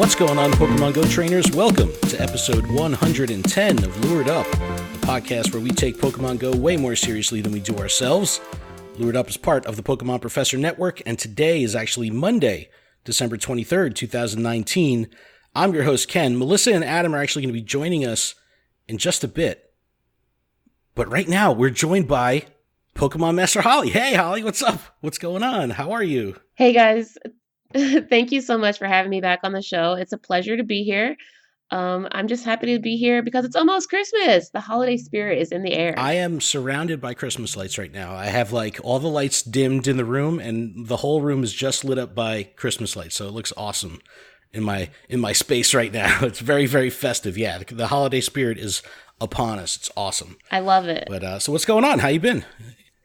What's going on, Pokemon Go trainers? Welcome to episode 110 of Lured Up, the podcast where we take Pokemon Go way more seriously than we do ourselves. Lured Up is part of the Pokemon Professor Network, and today is actually Monday, December 23rd, 2019. I'm your host, Ken. Melissa and Adam are actually going to be joining us in just a bit. But right now, we're joined by Pokemon Master Holly. Hey, Holly, what's up? What's going on? How are you? Hey guys, thank you so much for having me back on the show. It's a pleasure to be here. I'm just happy to be here because it's almost Christmas. The holiday spirit is in the air. I am surrounded by Christmas lights right now. I have like all the lights dimmed in the room, and the whole room is just lit up by Christmas lights. So it looks awesome in my space right now. It's very, very festive. Yeah, the holiday spirit is upon us. It's awesome. I love it. But so what's going on? How you been?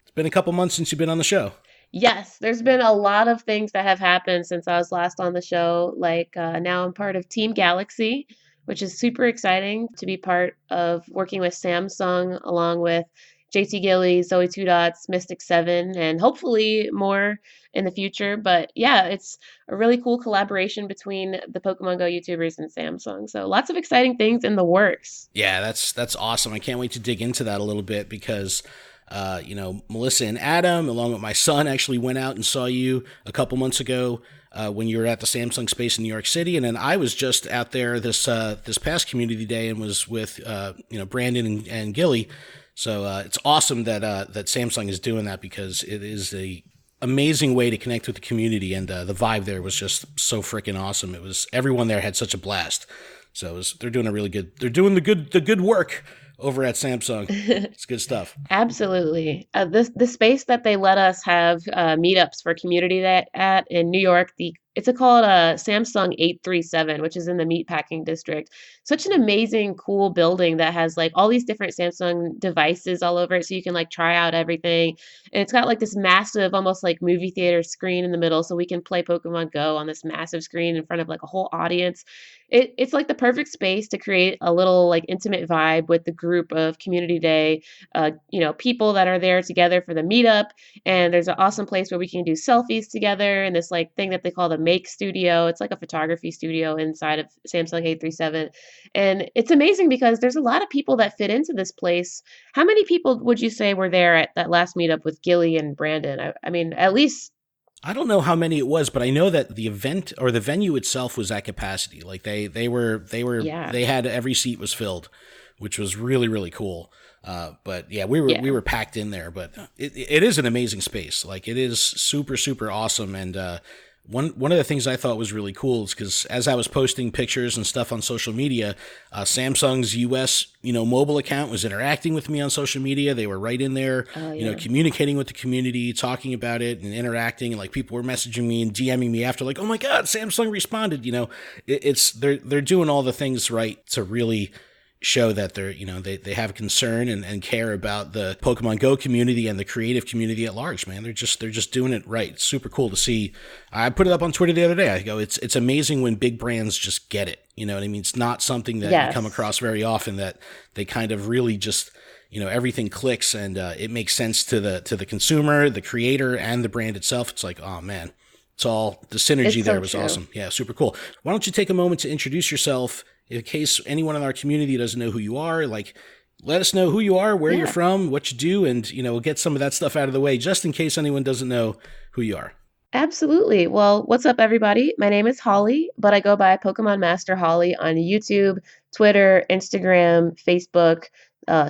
It's been a couple months since you've been on the show. Yes, there's been a lot of things that have happened since I was last on the show. Now I'm part of Team Galaxy, which is super exciting to be part of working with Samsung along with JT Gilly, Zoe Two Dots, Mystic Seven, and hopefully more in the future. But yeah, it's a really cool collaboration between the Pokemon Go YouTubers and Samsung. So lots of exciting things in the works. Yeah, that's awesome. I can't wait to dig into that a little bit because Melissa and Adam, along with my son, actually went out and saw you a couple months ago when you were at the Samsung space in New York City, and then I was just out there this past community day and was with Brandon and Gilly. So it's awesome that Samsung is doing that because it is a amazing way to connect with the community, and the vibe there was just so freaking awesome. It was everyone there had such a blast. So they're doing they're doing the good work over at Samsung. It's good stuff. Absolutely. The space that they let us have meetups for community at in New York, it's called Samsung 837, which is in the Meatpacking District. Such an amazing, cool building that has like all these different Samsung devices all over it, so you can like try out everything. And it's got like this massive, almost like movie theater screen in the middle, so we can play Pokemon Go on this massive screen in front of like a whole audience. It's like the perfect space to create a little like intimate vibe with the group of community day, people that are there together for the meetup. And there's an awesome place where we can do selfies together and this like thing that they call the Make Studio. It's like a photography studio inside of Samsung 837. And it's amazing because there's a lot of people that fit into this place. How many people would you say were there at that last meetup with Gilly and Brandon? I mean, at least I don't know how many it was, but I know that the event or the venue itself was at capacity. Like they had every seat was filled, which was really, really cool. But yeah, we were packed in there, but it is an amazing space. Like it is super, super awesome. And, one of the things I thought was really cool is because as I was posting pictures and stuff on social media, Samsung's US, mobile account was interacting with me on social media. They were right in there, communicating with the community, talking about it and interacting. And like people were messaging me and DMing me after like, oh my God, Samsung responded. They're doing all the things right to really show that they have concern and care about the Pokemon Go community and the creative community at large, man. They're just doing it right. It's super cool to see. I put it up on Twitter the other day. I go, it's amazing when big brands just get it. You know what I mean? It's not something that you come across very often, that they kind of really just, everything clicks and it makes sense to the consumer, the creator, and the brand itself. It's like, oh man, it's all the synergy there was awesome. Yeah, super cool. Why don't you take a moment to introduce yourself in case anyone in our community doesn't know who you are? Like, let us know who you are, where you're from, what you do, and, we'll get some of that stuff out of the way just in case anyone doesn't know who you are. Absolutely. Well, what's up, everybody? My name is Holly, but I go by Pokemon Master Holly on YouTube, Twitter, Instagram, Facebook,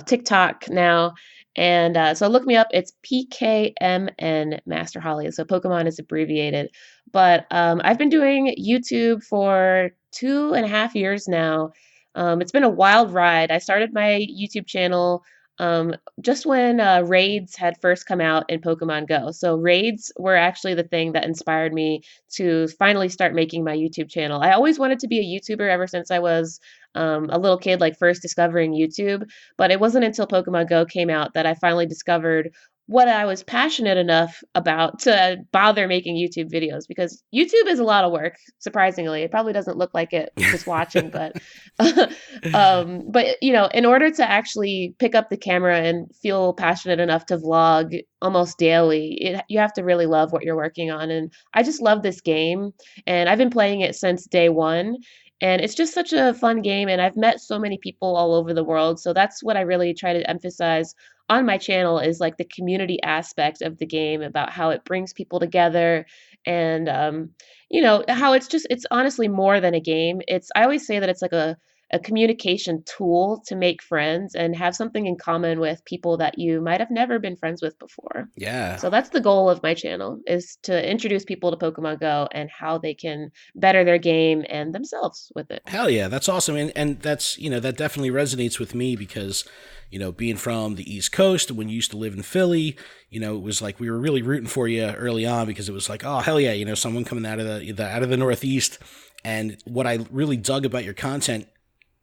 TikTok now. And so look me up. It's PKMN Master Holly. So Pokemon is abbreviated. But I've been doing YouTube for 2.5 years now. It's been a wild ride. I started my YouTube channel just when raids had first come out in Pokemon Go. So raids were actually the thing that inspired me to finally start making my YouTube channel. I always wanted to be a YouTuber ever since I was a little kid, like first discovering YouTube. But it wasn't until Pokemon Go came out that I finally discovered what I was passionate enough about to bother making YouTube videos, because YouTube is a lot of work, surprisingly. It probably doesn't look like it just watching, but but you know, in order to actually pick up the camera and feel passionate enough to vlog almost daily, you have to really love what you're working on. And I just love this game, and I've been playing it since day one. And it's just such a fun game, and I've met so many people all over the world. So that's what I really try to emphasize on my channel, is like the community aspect of the game, about how it brings people together, and you know, how it's honestly more than a game. I always say that it's like a communication tool to make friends and have something in common with people that you might have never been friends with before. Yeah. So that's the goal of my channel, is to introduce people to Pokemon Go and how they can better their game and themselves with it. Hell yeah, that's awesome. And that's, you know, that definitely resonates with me because, you know, being from the East Coast, when you used to live in Philly, you know, it was like we were really rooting for you early on because it was like, oh, hell yeah, you know, someone coming out of the Northeast. And what I really dug about your content,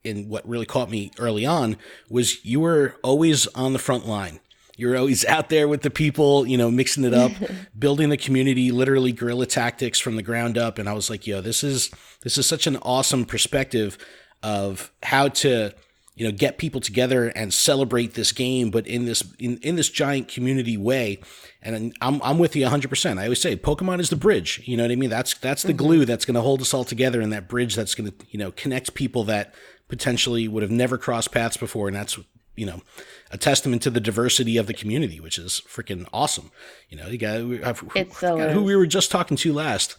and what really caught me early on, was you were always on the front line. You were always out there with the people, you know, mixing it up, building the community, literally guerrilla tactics from the ground up. And I was like, yo, this is such an awesome perspective of how to, you know, get people together and celebrate this game, but in this giant community way. And I'm with you 100%. I always say Pokemon is the bridge. You know what I mean? That's the glue that's going to hold us all together, and that bridge that's going to, you know, connect people that potentially would have never crossed paths before. And that's, you know, a testament to the diversity of the community, which is freaking awesome. You know, who we were just talking to last,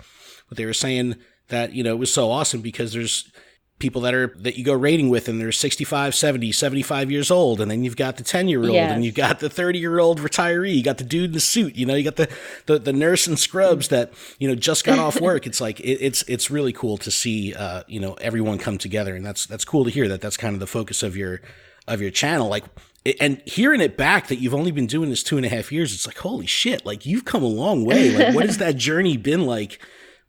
but they were saying that, you know, it was so awesome because there's people that you go raiding with, and they're 65, 70, 75 years old. And then you've got the 10-year-old, yes, and you've got the 30-year-old retiree. You got the dude in the suit, you know, you got the nurse in scrubs that, you know, just got off work. It's like, it's really cool to see, you know, everyone come together. And that's cool to hear that that's kind of the focus of your channel. Like, and hearing it back that you've only been doing this 2.5 years, it's like, holy shit, like you've come a long way. Like, what has that journey been like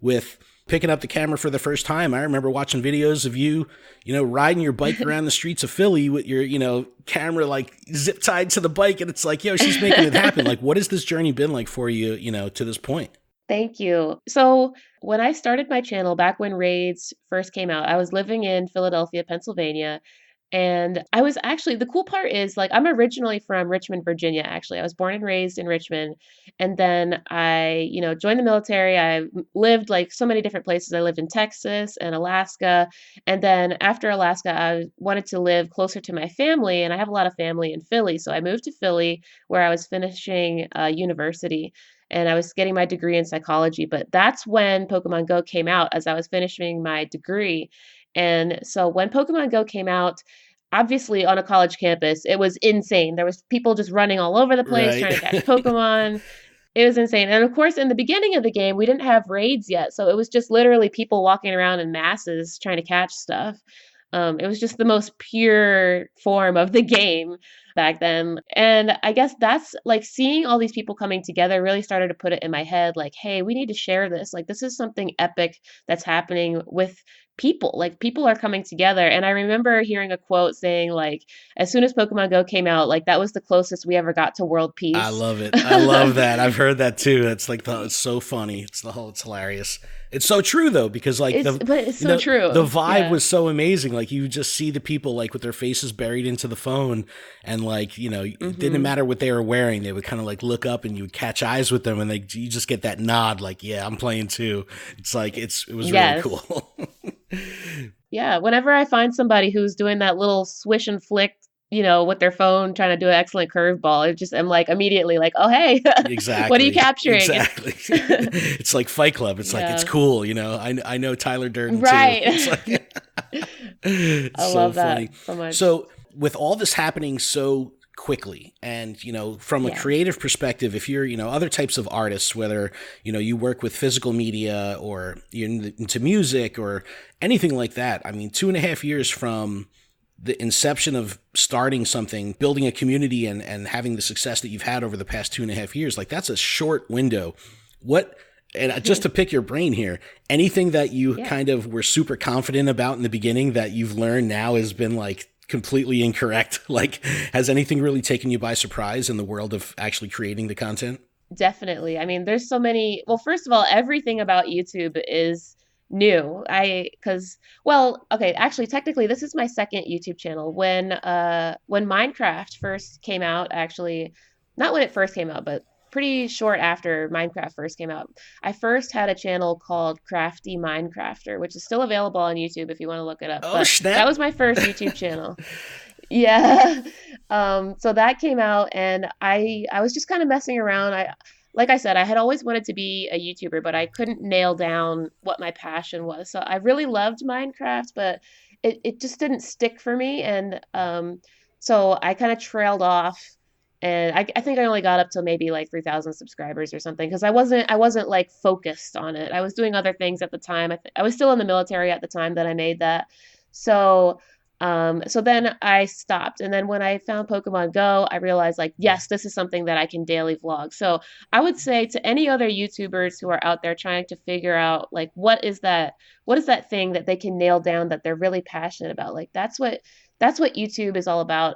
with picking up the camera for the first time? I remember watching videos of you, you know, riding your bike around the streets of Philly with your, you know, camera like zip tied to the bike. And it's like, yo, she's making it happen. Like, what has this journey been like for you, you know, to this point? Thank you. So when I started my channel back when raids first came out, I was living in Philadelphia, Pennsylvania. And I was actually, the cool part is, like, I'm originally from Richmond, Virginia, actually. I was born and raised in Richmond. And then I, you know, joined the military. I lived like so many different places. I lived in Texas and Alaska. And then after Alaska, I wanted to live closer to my family. And I have a lot of family in Philly. So I moved to Philly, where I was finishing university. And I was getting my degree in psychology. But that's when Pokemon Go came out, as I was finishing my degree. And so when Pokemon Go came out, obviously on a college campus, it was insane. There was people just running all over the place, right, trying to catch Pokemon. It was insane. And of course, in the beginning of the game, we didn't have raids yet. So it was just literally people walking around in masses trying to catch stuff. It was just the most pure form of the game back then. And I guess that's like, seeing all these people coming together really started to put it in my head, like, hey, we need to share this. Like, this is something epic that's happening with people. Like, people are coming together. And I remember hearing a quote saying, like, as soon as Pokemon Go came out, like, that was the closest we ever got to world peace. I love it. I love that. I've heard that too. It's like, it's so funny. It's hilarious. It's so true though, because like, but it's so true. The vibe was so amazing. Like, you just see the people like with their faces buried into the phone, and like, you know, it didn't matter what they were wearing. They would kind of like look up, and you would catch eyes with them, and you just get that nod, like, yeah, I'm playing too. It's like, it was really cool. Yeah. Whenever I find somebody who's doing that little swish and flick, you know, with their phone, trying to do an excellent curveball, I'm like immediately like, oh, hey, exactly. What are you capturing? Exactly. It's like Fight Club. It's like, it's cool. You know, I know Tyler Durden right. too. It's like, I love that so much. So with all this happening so quickly, and, you know, from a creative perspective, if you're, you know, other types of artists, whether, you know, you work with physical media or you're into music or anything like that, I mean, 2.5 years from the inception of starting something, building a community, and having the success that you've had over the past 2.5 years, like, that's a short window. And just to pick your brain here, anything that you kind of were super confident about in the beginning that you've learned now has been like completely incorrect? Like, has anything really taken you by surprise in the world of actually creating the content? Definitely. I mean, there's so many. Well, first of all, everything about YouTube is new. Well, okay, actually, technically, this is my second YouTube channel. When Minecraft first came out, actually, not when it first came out, but pretty short after Minecraft first came out, I first had a channel called Crafty Minecrafter, which is still available on YouTube if you want to look it up. Oh, But that snap. was my first YouTube channel. Yeah. So that came out and I was just kind of messing around. Like I said, I had always wanted to be a YouTuber, but I couldn't nail down what my passion was. So I really loved Minecraft, but it just didn't stick for me. And so I kind of trailed off and I think I only got up to maybe like 3,000 subscribers or something because I wasn't like focused on it. I was doing other things at the time. I was still in the military at the time that I made that. So so then I stopped. And then when I found Pokemon Go, I realized like, yes, this is something that I can daily vlog. So I would say to any other YouTubers who are out there trying to figure out like what is that thing that they can nail down that they're really passionate about? Like that's what YouTube is all about.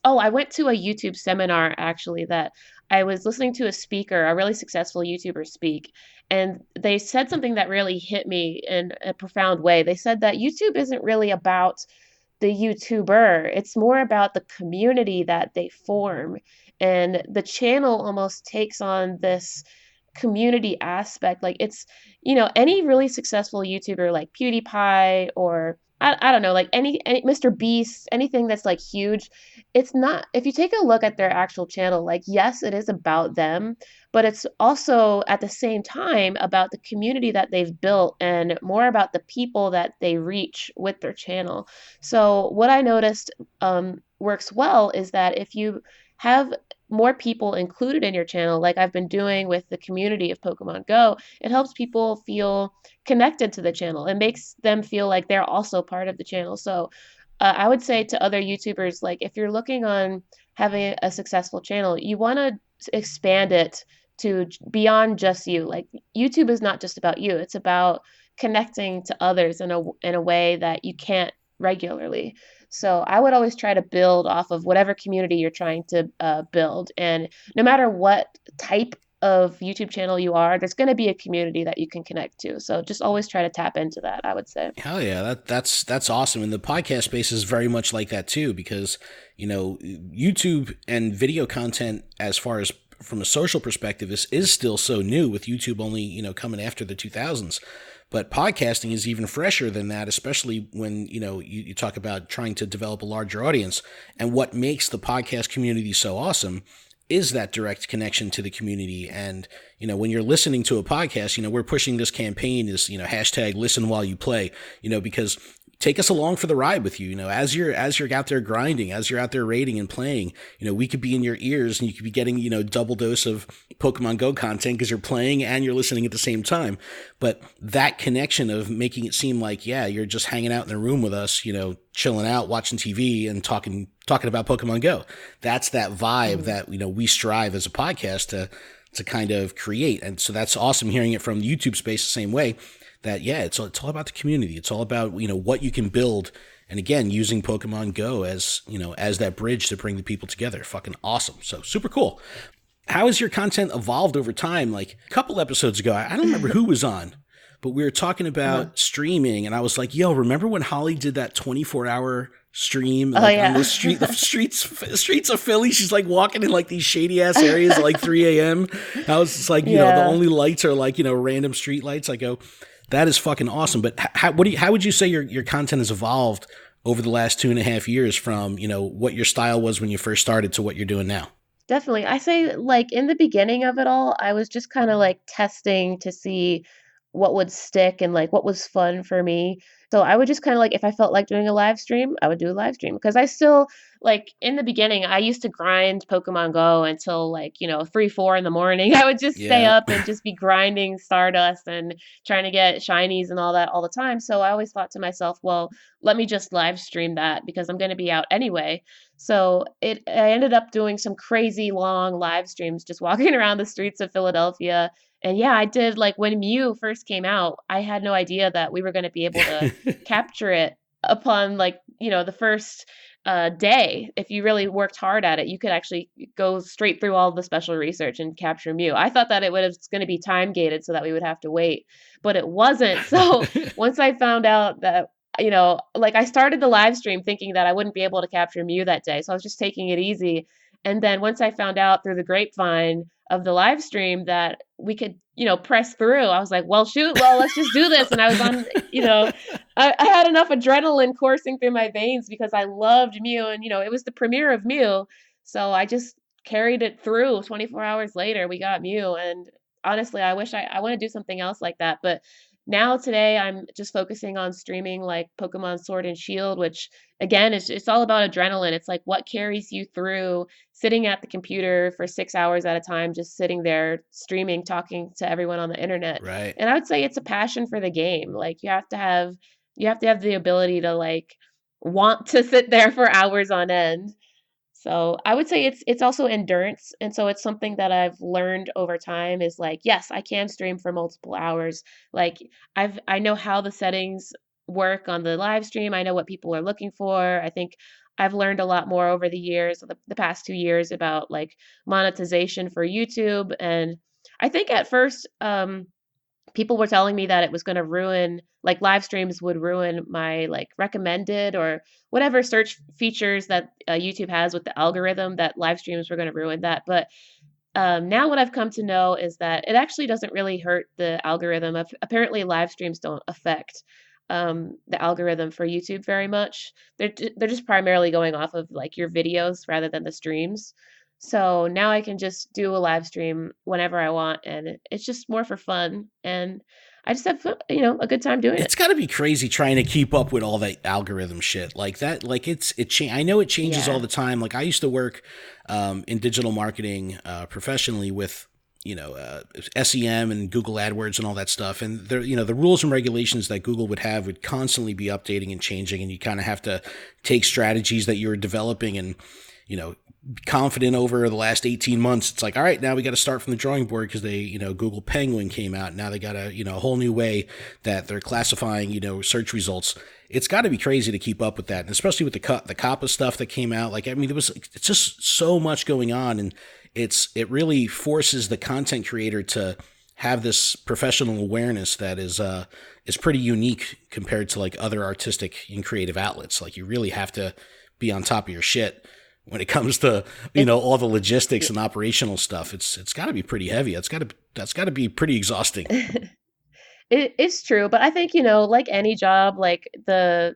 Oh, I went to a YouTube seminar actually that I was listening to a speaker, a really successful YouTuber speak, and they said something that really hit me in a profound way. They said that YouTube isn't really about the YouTuber. It's more about the community that they form. And the channel almost takes on this community aspect. Like any really successful YouTuber like PewDiePie or I don't know, like any Mr. Beast, anything that's like huge, it's not, if you take a look at their actual channel, like, yes, it is about them, but it's also at the same time about the community that they've built and more about the people that they reach with their channel. So, what I noticed works well is that if you have more people included in your channel, like I've been doing with the community of Pokemon Go, it helps people feel connected to the channel. It makes them feel like they're also part of the channel. So I would say to other YouTubers, like if you're looking on having a successful channel, you want to expand it to beyond just you. Like YouTube is not just about you; it's about connecting to others in a way that you can't regularly. So I would always try to build off of whatever community you're trying to build, and no matter what type of YouTube channel you are, there's going to be a community that you can connect to. So just always try to tap into that, I would say. Hell yeah, that's awesome. And the podcast space is very much like that too, because YouTube and video content, as far as from a social perspective, is still so new, with YouTube only coming after the 2000s. But podcasting is even fresher than that, especially when you talk about trying to develop a larger audience. And what makes the podcast community so awesome is that direct connection to the community. And, when you're listening to a podcast, we're pushing this campaign is, hashtag listen while you play, because take us along for the ride with you, as you're out there grinding, as you're out there raiding and playing, we could be in your ears and you could be getting, double dose of Pokemon Go content because you're playing and you're listening at the same time. But that connection of making it seem like, yeah, you're just hanging out in the room with us, chilling out, watching TV and talking about Pokemon Go. That's that vibe that, we strive as a podcast to kind of create. And so that's awesome hearing it from the YouTube space the same way. That, yeah, it's all about the community. It's all about, what you can build. And again, using Pokemon Go as that bridge to bring the people together. Fucking awesome. So super cool. How has your content evolved over time? Like a couple episodes ago, I don't remember who was on, but we were talking about streaming. And I was like, yo, remember when Holly did that 24-hour stream on the streets of Philly? She's like walking in like these shady ass areas at like 3 a.m. I was just like, the only lights are like, random street lights. I go, that is fucking awesome. But how would you say your content has evolved over the last 2.5 years from, what your style was when you first started to what you're doing now? Definitely. I say like in the beginning of it all, I was just kind of like testing to see what would stick and like what was fun for me. So I would just kind of like if I felt like doing a live stream, I would do a live stream because I still like in the beginning I used to grind Pokemon Go until like, 3, 4 in the morning. I would just stay Yeah. up and just be grinding Stardust and trying to get shinies and all that all the time. So I always thought to myself, well, let me just live stream that because I'm going to be out anyway. So I ended up doing some crazy long live streams, just walking around the streets of Philadelphia. And yeah, I did like when Mew first came out, I had no idea that we were going to be able to capture it upon like, the first day. If you really worked hard at it, you could actually go straight through all the special research and capture Mew. I thought that it was going to be time gated so that we would have to wait, but it wasn't. So once I found out that, like I started the live stream thinking that I wouldn't be able to capture Mew that day. So I was just taking it easy. And then once I found out through the grapevine of the live stream that we could, press through, I was like, well, shoot, well, let's just do this. And I was on, I had enough adrenaline coursing through my veins because I loved Mew, and it was the premiere of Mew. So I just carried it through. 24 hours later, we got Mew, and honestly, I wish I want to do something else like that, but now today I'm just focusing on streaming like Pokemon Sword and Shield, which again is it's all about adrenaline. It's like what carries you through sitting at the computer for 6 hours at a time, just sitting there streaming, talking to everyone on the internet. Right. And I would say it's a passion for the game. Like you have to have the ability to like want to sit there for hours on end. So I would say it's also endurance, and so it's something that I've learned over time is like, yes, I can stream for multiple hours. Like I know how the settings work on the live stream. I know what people are looking for. I think I've learned a lot more over the years, the past 2 years about like monetization for YouTube. And I think at first, people were telling me that it was going to ruin, like live streams would ruin my like recommended or whatever search features that YouTube has with the algorithm, that live streams were going to ruin that. But now what I've come to know is that it actually doesn't really hurt the algorithm. Apparently live streams don't affect the algorithm for YouTube very much. They're just primarily going off of like your videos rather than the streams. So now I can just do a live stream whenever I want, and it's just more for fun. And I just have, a good time doing it. It's got to be crazy trying to keep up with all that algorithm shit like that. Like I know it changes all the time. Like I used to work in digital marketing professionally with SEM and Google AdWords and all that stuff. And there, the rules and regulations that Google would have would constantly be updating and changing. And you kind of have to take strategies that you're developing and, confident over the last 18 months. It's like, all right, now we got to start from the drawing board because they, Google Penguin came out. Now they got a whole new way that they're classifying, search results. It's got to be crazy to keep up with that. And especially with the COPPA stuff that came out. Like, I mean, it's just so much going on, and it really forces the content creator to have this professional awareness that is pretty unique compared to like other artistic and creative outlets. Like you really have to be on top of your shit when it comes to, all the logistics and operational stuff. It's got to be pretty heavy. That's got to be pretty exhausting. It's true, but I think, like any job, like the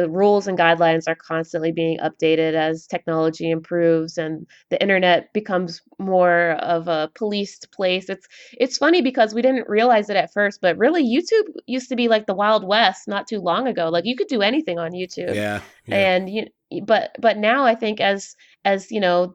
rules and guidelines are constantly being updated as technology improves and the internet becomes more of a policed place. It's funny because we didn't realize it at first, but really YouTube used to be like the Wild West not too long ago. Like you could do anything on YouTube. Yeah. And but now I think as the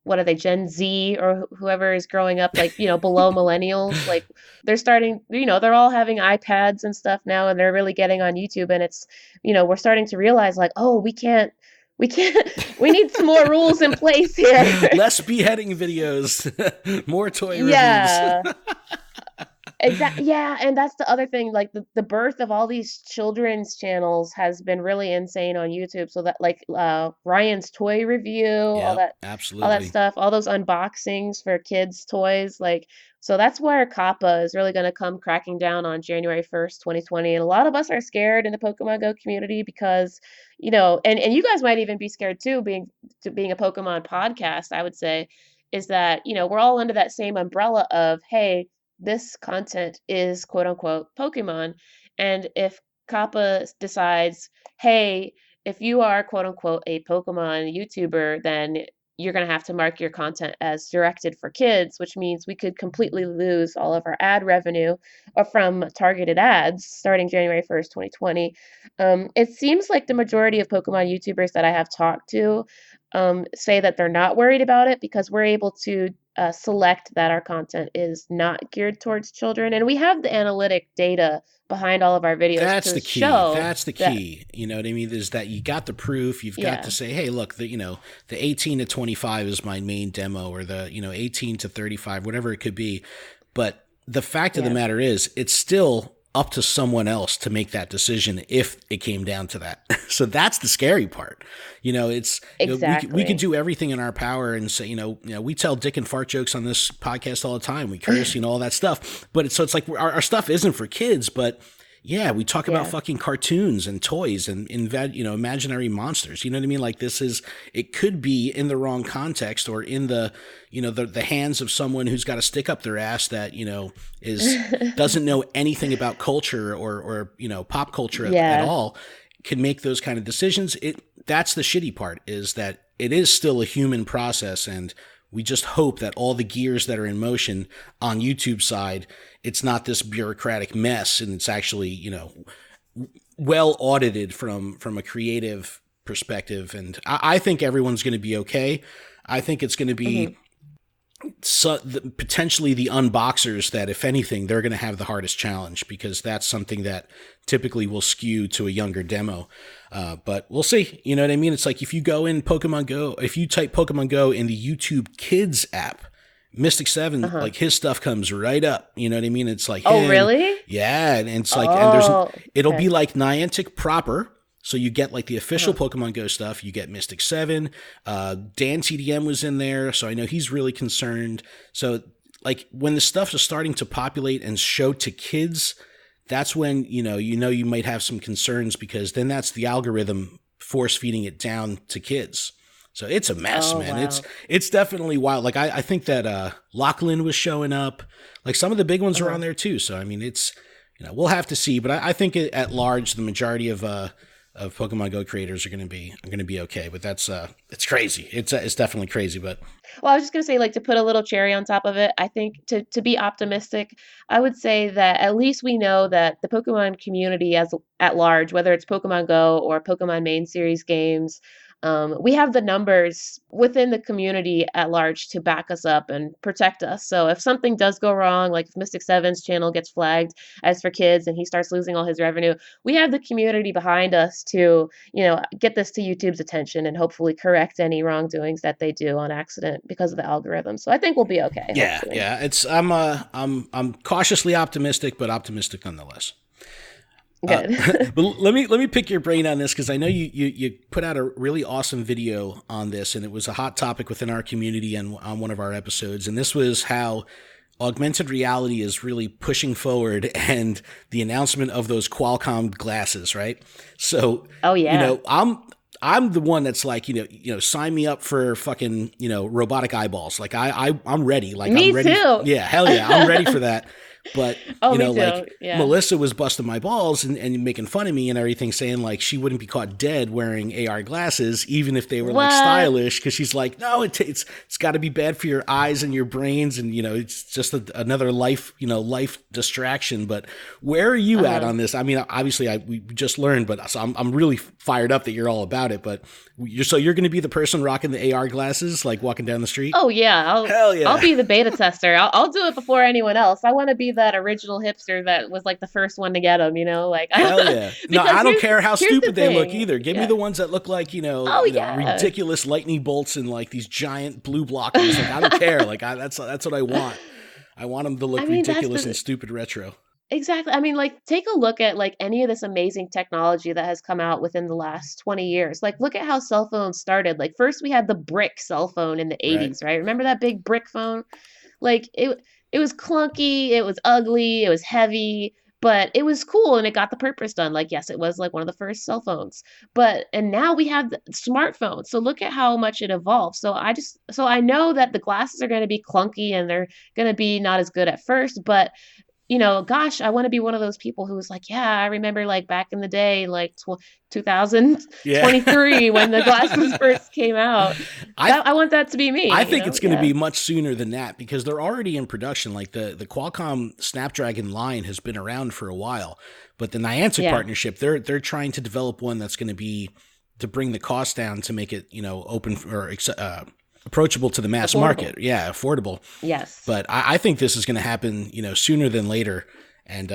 what are they, Gen Z or whoever is growing up, like, below millennials, like they're starting, they're all having iPads and stuff now, and they're really getting on YouTube. And it's, we're starting to realize like, oh, we we need some more rules in place here. Less beheading videos, more toy reviews. Yeah. Exactly. Yeah, and that's the other thing. Like the birth of all these children's channels has been really insane on YouTube. So that like Ryan's toy review, absolutely, all that stuff, all those unboxings for kids' toys. Like, so that's where COPPA is really going to come cracking down on January 1st, 2020. And a lot of us are scared in the Pokemon Go community because, and you guys might even be scared too, being a Pokemon podcast, I would say, is that, we're all under that same umbrella of, hey, this content is quote unquote Pokemon. And if Kappa decides, hey, if you are quote unquote a Pokemon YouTuber, then you're going to have to mark your content as directed for kids, which means we could completely lose all of our ad revenue or from targeted ads starting January 1st, 2020. It seems like the majority of Pokemon YouTubers that I have talked to say that they're not worried about it because we're able to select that our content is not geared towards children. And we have the analytic data behind all of our videos. That's the key. That's the key. You know what I mean? Is that you got the proof. You've got to say, hey, look, the 18 to 25 is my main demo, or the 18 to 35, whatever it could be. But the fact of the matter is, it's still up to someone else to make that decision if it came down to that. So that's the scary part. It's exactly. we could do everything in our power and say, we tell dick and fart jokes on this podcast all the time. We curse, all that stuff. But it's like our stuff isn't for kids, but yeah, we talk about fucking cartoons and toys and imaginary monsters. You know what I mean? Like it could be in the wrong context or in the hands of someone who's got a stick up their ass that, doesn't know anything about culture or pop culture at all, can make those kind of decisions. That's the shitty part, is that it is still a human process, and we just hope that all the gears that are in motion on YouTube side, it's not this bureaucratic mess, and it's actually, well audited from a creative perspective. And I think everyone's going to be okay. I think it's going to be potentially the unboxers that, if anything, they're going to have the hardest challenge, because that's something that typically will skew to a younger demo. But we'll see. You know what I mean? It's like if you go in PokemonGO, if you type PokemonGO in the YouTube Kids app, Mystic 7, like his stuff comes right up. You know what I mean? It's like, oh, really? Yeah. And it's like, and it'll be like Niantic proper. So you get like the official PokemonGO stuff. You get Mystic 7. Dan TDM was in there, so I know he's really concerned. So like when the stuff is starting to populate and show to kids, that's when you might have some concerns, because then that's the algorithm force feeding it down to kids. So it's a mess, man. Wow. It's definitely wild. Like I think that Lachlan was showing up. Like some of the big ones are on there too. So I mean, it's we'll have to see. But I think at large, the majority of PokemonGO creators are going to be okay. But that's it's crazy. It's definitely crazy. But well, I was just going to say, like, to put a little cherry on top of it, I think to be optimistic, I would say that at least we know that the Pokemon community at large, whether it's Pokemon Go or Pokemon main series games, we have the numbers within the community at large to back us up and protect us. So if something does go wrong, like if Mystic Seven's channel gets flagged as for kids and he starts losing all his revenue, we have the community behind us to, get this to YouTube's attention and hopefully correct any wrongdoings that they do on accident because of the algorithm. So I think we'll be okay. Yeah, hopefully. yeah. I'm cautiously optimistic, but optimistic nonetheless. Good. But let me pick your brain on this, because I know you put out a really awesome video on this, and it was a hot topic within our community and on one of our episodes. And this was how augmented reality is really pushing forward, and the announcement of those Qualcomm glasses, right? So, I'm the one that's like, sign me up for fucking, robotic eyeballs. Like I'm ready. Like me I'm ready. too. Yeah, hell yeah, I'm ready for that. But, yeah. Melissa was busting my balls and making fun of me and everything, saying like she wouldn't be caught dead wearing AR glasses, even if they were like stylish. Cause she's like, no, it's got to be bad for your eyes and your brains. And, it's just another life distraction. But where are you at on this? I mean, obviously we just learned, but so I'm really fired up that you're all about it. But you're going to be the person rocking the AR glasses, like walking down the street? Oh yeah. Hell yeah. I'll be the beta tester. I'll do it before anyone else. I want to be that original hipster that was like the first one to get them, like. Hell yeah. No, I don't care how stupid they look either. Give me the ones that look like, ridiculous lightning bolts and like these giant blue blockers. Like I don't care. Like that's what I want. I want them to look ridiculous and stupid retro. Exactly. I mean, like, take a look at like any of this amazing technology that has come out within the last 20 years. Like, look at how cell phones started. Like, first we had the brick cell phone in the 80s, right? Remember that big brick phone? Like, it was clunky, it was ugly, it was heavy, but it was cool and it got the purpose done. Like, yes, it was like one of the first cell phones. And now we have the smartphones. So look at how much it evolved. So I know that the glasses are going to be clunky and they're going to be not as good at first, but gosh, I want to be one of those people who was like, yeah, I remember like back in the day, like 2023 when the glasses first came out. I want that to be me. I think it's going to be much sooner than that, because they're already in production. Like the Qualcomm Snapdragon line has been around for a while, but the Niantic partnership, they're trying to develop one that's going to bring the cost down to make it, open or approachable to the mass market. Yeah, affordable. Yes. But I think this is going to happen, sooner than later. And,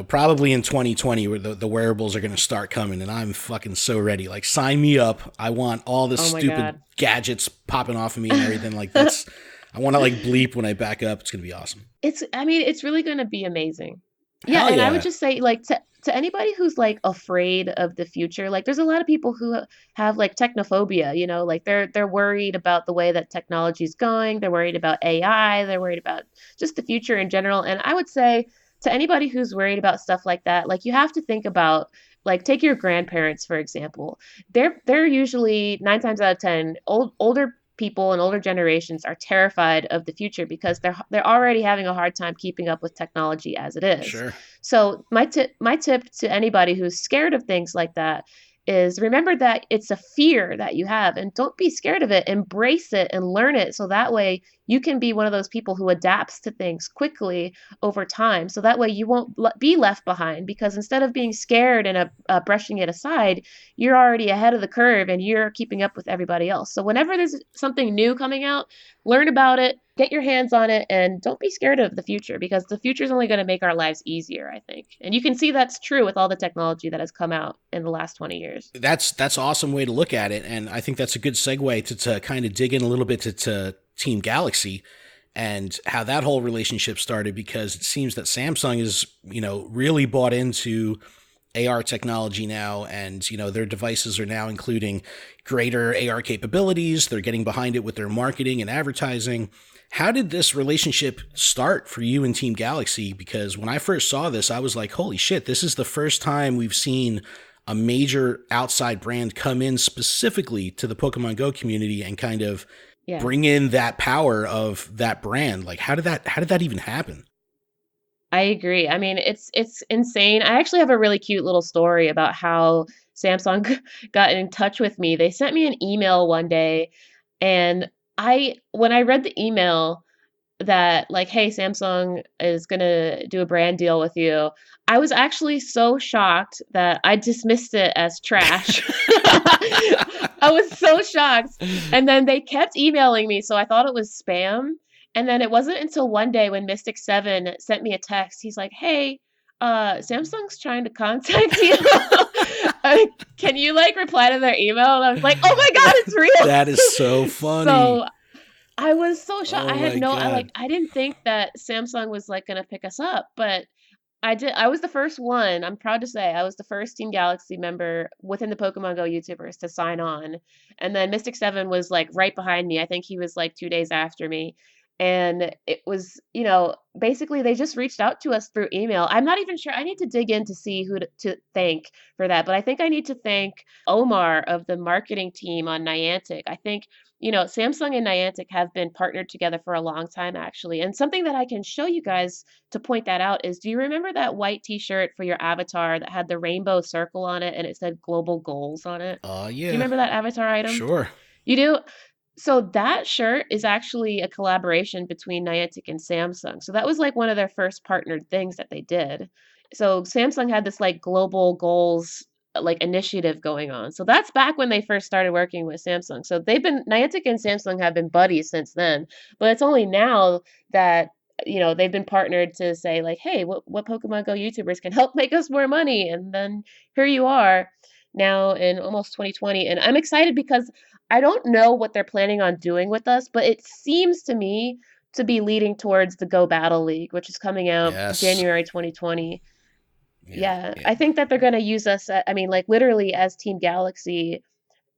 probably in 2020 where the wearables are going to start coming, and I'm fucking so ready. Like, sign me up. I want all the stupid gadgets popping off of me and everything like this. I want to like bleep when I back up. It's going to be awesome. It's really going to be amazing. Yeah, Hell and I would yeah. just say, like, to anybody who's like afraid of the future, like there's a lot of people who have like technophobia, like they're worried about the way that technology is going, they're worried about AI, they're worried about just the future in general. And I would say to anybody who's worried about stuff like that, like you have to think about, like, take your grandparents for example. They're usually 9 times out of 10 older people and older generations are terrified of the future because they're already having a hard time keeping up with technology as it is. Sure. So my tip to anybody who's scared of things like that is remember that it's a fear that you have and don't be scared of it. Embrace it and learn it so that way you can be one of those people who adapts to things quickly over time. So that way you won't be left behind because instead of being scared and brushing it aside, you're already ahead of the curve and you're keeping up with everybody else. So whenever there's something new coming out, learn about it, get your hands on it, and don't be scared of the future because the future is only going to make our lives easier, I think. And you can see that's true with all the technology that has come out in the last 20 years. That's an awesome way to look at it, and I think that's a good segue to kind of dig in a little bit to Team Galaxy and how that whole relationship started, because it seems that Samsung is, really bought into AR technology now, and their devices are now including greater AR capabilities. They're getting behind it with their marketing and advertising. How did this relationship start for you and Team Galaxy? Because when I first saw this, I was like, holy shit, this is the first time we've seen a major outside brand come in specifically to the Pokemon Go community and kind of Yeah. bring in that power of that brand. Like, how did that even happen? I agree. I mean, it's insane. I actually have a really cute little story about how Samsung got in touch with me. They sent me an email one day, and when I read the email that like, hey, Samsung is gonna do a brand deal with you, I was actually so shocked that I dismissed it as trash. I was so shocked. And then they kept emailing me, so I thought it was spam. And then it wasn't until one day when Mystic7 sent me a text. He's like, "Hey, Samsung's trying to contact you. Uh, can you like reply to their email?" And I was like, "Oh my God, it's real." That is so funny. So I was so shocked. Oh my God. I didn't think that Samsung was like gonna pick us up, but I did. I was the first one. I'm proud to say I was the first Team Galaxy member within the Pokemon Go YouTubers to sign on. And then Mystic7 was like right behind me. I think he was like 2 days after me. And it was, basically they just reached out to us through email. I'm not even sure. I need to dig in to see who to thank for that. But I think I need to thank Omar of the marketing team on Niantic. I think Samsung and Niantic have been partnered together for a long time, actually. And something that I can show you guys to point that out is, do you remember that white t-shirt for your avatar that had the rainbow circle on it and it said global goals on it? Do you Yeah, remember that avatar item? sure. You do? So that shirt is actually a collaboration between Niantic and Samsung. So that was like one of their first partnered things that they did. So Samsung had this like global goals like initiative going on. So that's back when they first started working with Samsung. So Niantic and Samsung have been buddies since then. But it's only now that they've been partnered to say like, hey, what Pokemon Go YouTubers can help make us more money? And then here you are now in almost 2020. And I'm excited because I don't know what they're planning on doing with us, but it seems to me to be leading towards the Go Battle League, which is coming out Yes. January 2020. Yeah. Yeah, Yeah. I think that they're going to use us, I mean, like literally as Team Galaxy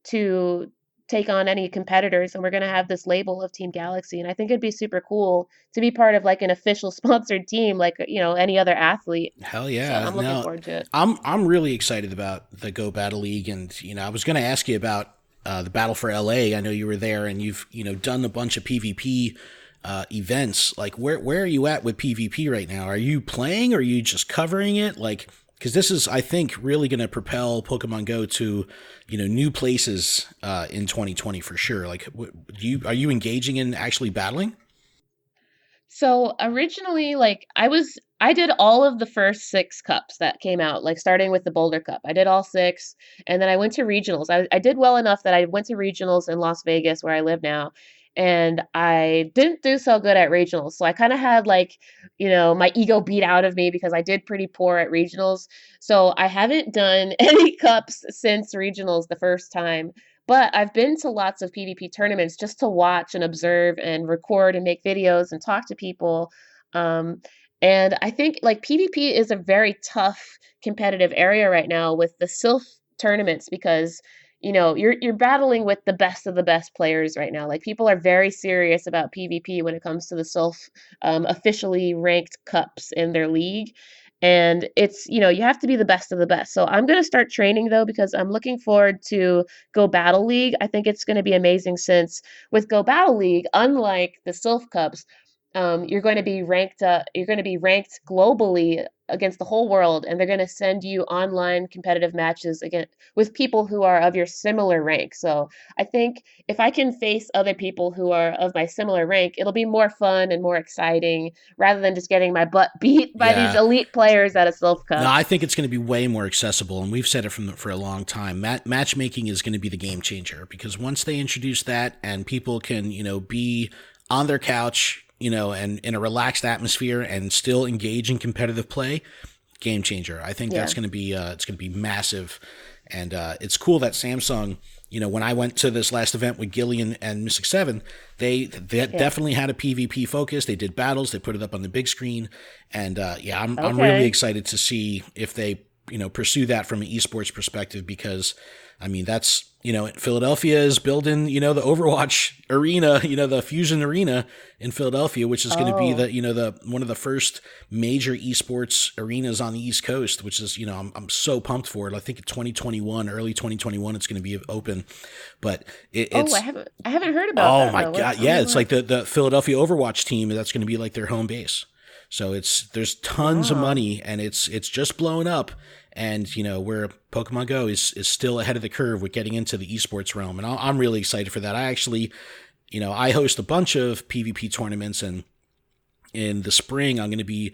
to take on any competitors, and we're going to have this label of Team Galaxy. And I think it'd be super cool to be part of like an official sponsored team, like, any other athlete. Hell So yeah. I'm looking No, forward to it. I'm really excited about the Go Battle League, and I was going to ask you about the Battle for LA. I know you were there, and you've done a bunch of PvP events. Like, where are you at with PvP right now? Are you playing, or are you just covering it? Like, because this is, I think, really going to propel Pokemon Go to new places in 2020 for sure. Like, are you engaging in actually battling? So originally, like I did all of the first 6 cups that came out, like starting with the Boulder Cup. I did all 6, and then I went to regionals. I did well enough that I went to regionals in Las Vegas, where I live now, and I didn't do so good at regionals. So I kind of had like, my ego beat out of me because I did pretty poor at regionals. So I haven't done any cups since regionals the first time. But I've been to lots of PvP tournaments just to watch and observe and record and make videos and talk to people. Um, And I think like PvP is a very tough competitive area right now with the Sylph tournaments because you're battling with the best of the best players right now. Like people are very serious about PvP when it comes to the Sylph officially ranked cups in their league. And it's, you have to be the best of the best. So I'm going to start training though, because I'm looking forward to Go Battle League. I think it's going to be amazing since with Go Battle League, unlike the Sylph Cups, you're going to be ranked. You're going to be ranked globally against the whole world, and they're going to send you online competitive matches again with people who are of your similar rank. So I think if I can face other people who are of my similar rank, it'll be more fun and more exciting rather than just getting my butt beat by these elite players at a Sylph Cup. No, I think it's going to be way more accessible, and we've said it for a long time. Matchmaking is going to be the game changer because once they introduce that and people can, be on their couch, and in a relaxed atmosphere and still engage in competitive play, game changer. I think that's going to be, it's going to be massive. And it's cool that Samsung, when I went to this last event with Gillian and Mystic 7, they definitely had a PvP focus. They did battles. They put it up on the big screen. And I'm really excited to see if they, pursue that from an esports perspective because, I mean, that's, Philadelphia is building, the Overwatch arena, the Fusion Arena in Philadelphia, which is going to be the one of the first major esports arenas on the East Coast, which is, I'm so pumped for it. I think in 2021, early 2021, it's going to be open, but it's. I haven't heard about that. Oh my God. Yeah. It's like the Philadelphia Overwatch team. That's going to be like their home base. So there's tons of money and it's just blowing up. And, where PokemonGO is still ahead of the curve with getting into the esports realm. And I'm really excited for that. I actually, I host a bunch of PvP tournaments, and in the spring, I'm going to be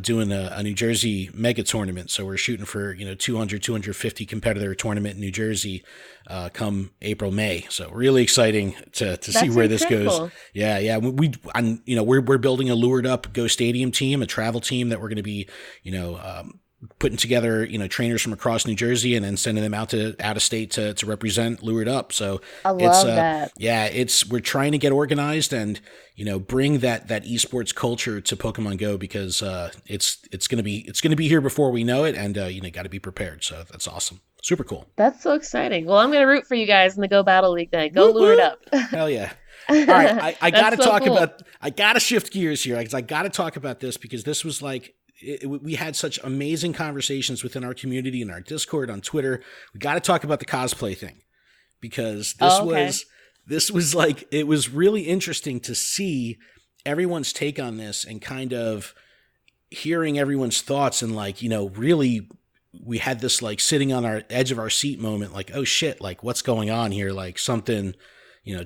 doing a New Jersey mega tournament. So we're shooting for, 250 competitor tournament in New Jersey come April, May. So really exciting to see where this goes. Yeah. We're building a lured up Go Stadium team, a travel team that we're going to be, putting together, trainers from across New Jersey and then sending them out of state to represent Lured Up. So I love that. Yeah, we're trying to get organized and, bring that esports culture to Pokemon Go because it's going to be here before we know it. And, got to be prepared. So that's awesome. Super cool. That's so exciting. Well, I'm going to root for you guys in the Go Battle League then. Go Lured Up. Hell yeah. All right. I got to I got to shift gears here because I got to talk about this because this was like, we had such amazing conversations within our community and our Discord on Twitter. We got to talk about the cosplay thing because this was like, it was really interesting to see everyone's take on this and kind of hearing everyone's thoughts and like, really we had this like sitting on our edge of our seat moment, like, oh shit, like what's going on here? Like something,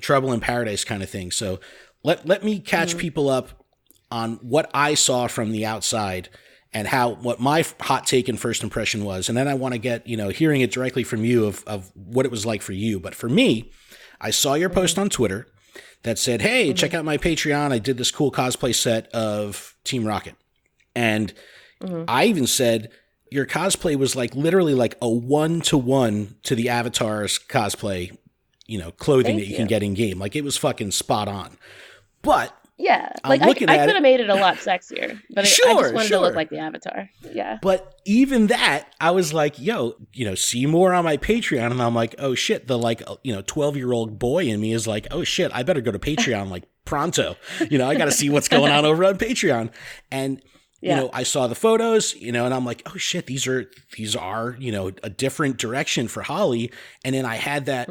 trouble in paradise kind of thing. So let me catch people up on what I saw from the outside and what my hot take and first impression was. And then I want to get, hearing it directly from you of what it was like for you. But for me, I saw your post on Twitter that said, hey, check out my Patreon. I did this cool cosplay set of Team Rocket. And I even said your cosplay was like literally like a 1-to-1 to the avatar's cosplay, clothing that you can get in game. Like it was fucking spot on. But yeah, like I could have made it a lot sexier, but I just wanted to look like the Avatar. Yeah. But even that, I was like, yo, see more on my Patreon. And I'm like, oh shit, the 12-year-old boy in me is like, oh shit, I better go to Patreon like pronto. I got to see what's going on over on Patreon. And, I saw the photos, and I'm like, oh shit, these are, a different direction for Holly. And then I had that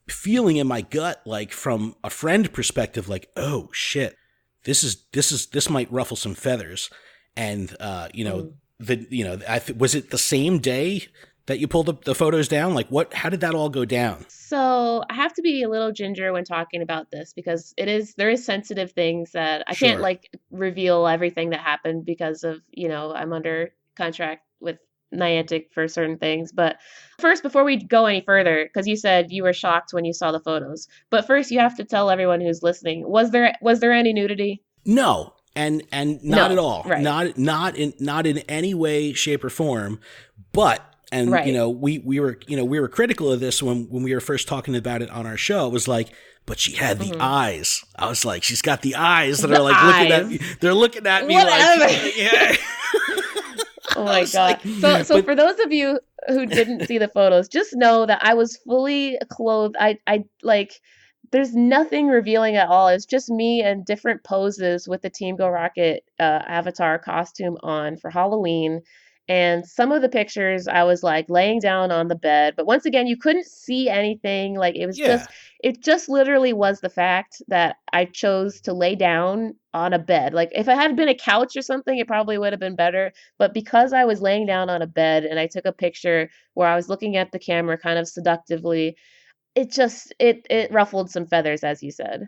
feeling in my gut, like from a friend perspective, like, oh shit, this might ruffle some feathers. And, was it the same day that you pulled the photos down? Like how did that all go down? So I have to be a little ginger when talking about this because there is sensitive things that I can't like reveal everything that happened because of, I'm under contract with Niantic for certain things. But first, before we go any further, because you said you were shocked when you saw the photos, but first you have to tell everyone who's listening, was there any nudity? No, and not at all. Right. Not in any way, shape, or form. But And, we were critical of this when we were first talking about it on our show. It was like, but she had the eyes. I was like, she's got the eyes that are like looking at me. They're looking at me like, yeah. Oh my God. So for those of you who didn't see the photos, just know that I was fully clothed. I like, there's nothing revealing at all. It's just me in different poses with the Team Go Rocket avatar costume on for Halloween. And some of the pictures I was like laying down on the bed, but once again, you couldn't see anything. Like it just literally was the fact that I chose to lay down on a bed. Like if it had been a couch or something, it probably would have been better. But because I was laying down on a bed and I took a picture where I was looking at the camera kind of seductively, it ruffled some feathers, as you said.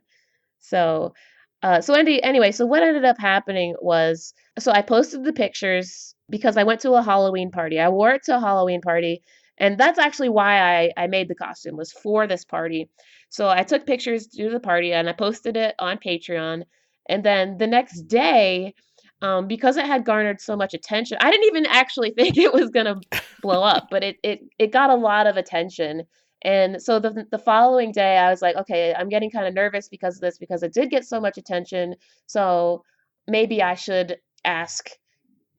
So, anyway, so what ended up happening was, so I posted the pictures because I went to a Halloween party. I wore it to a Halloween party, and that's actually why I made the costume, was for this party. So I took pictures to the party and I posted it on Patreon. And then the next day, because it had garnered so much attention, I didn't even actually think it was gonna blow up, but it got a lot of attention. And so the following day, I was like, okay, I'm getting kind of nervous because of this, because it did get so much attention. So maybe I should ask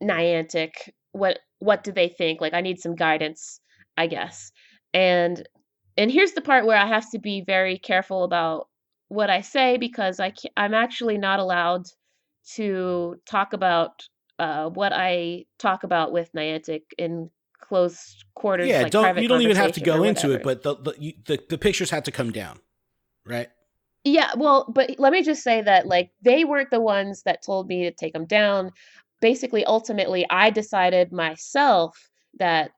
Niantic what do they think? Like, I need some guidance, I guess. And here's the part where I have to be very careful about what I say, because I'm actually not allowed to talk about what I talk about with Niantic in close quarters, Yeah, like private you don't even have to conversation go or into whatever. it, but the pictures had to come down, right? Yeah, well, but let me just say that, like, they weren't the ones that told me to take them down. Basically, ultimately, I decided myself that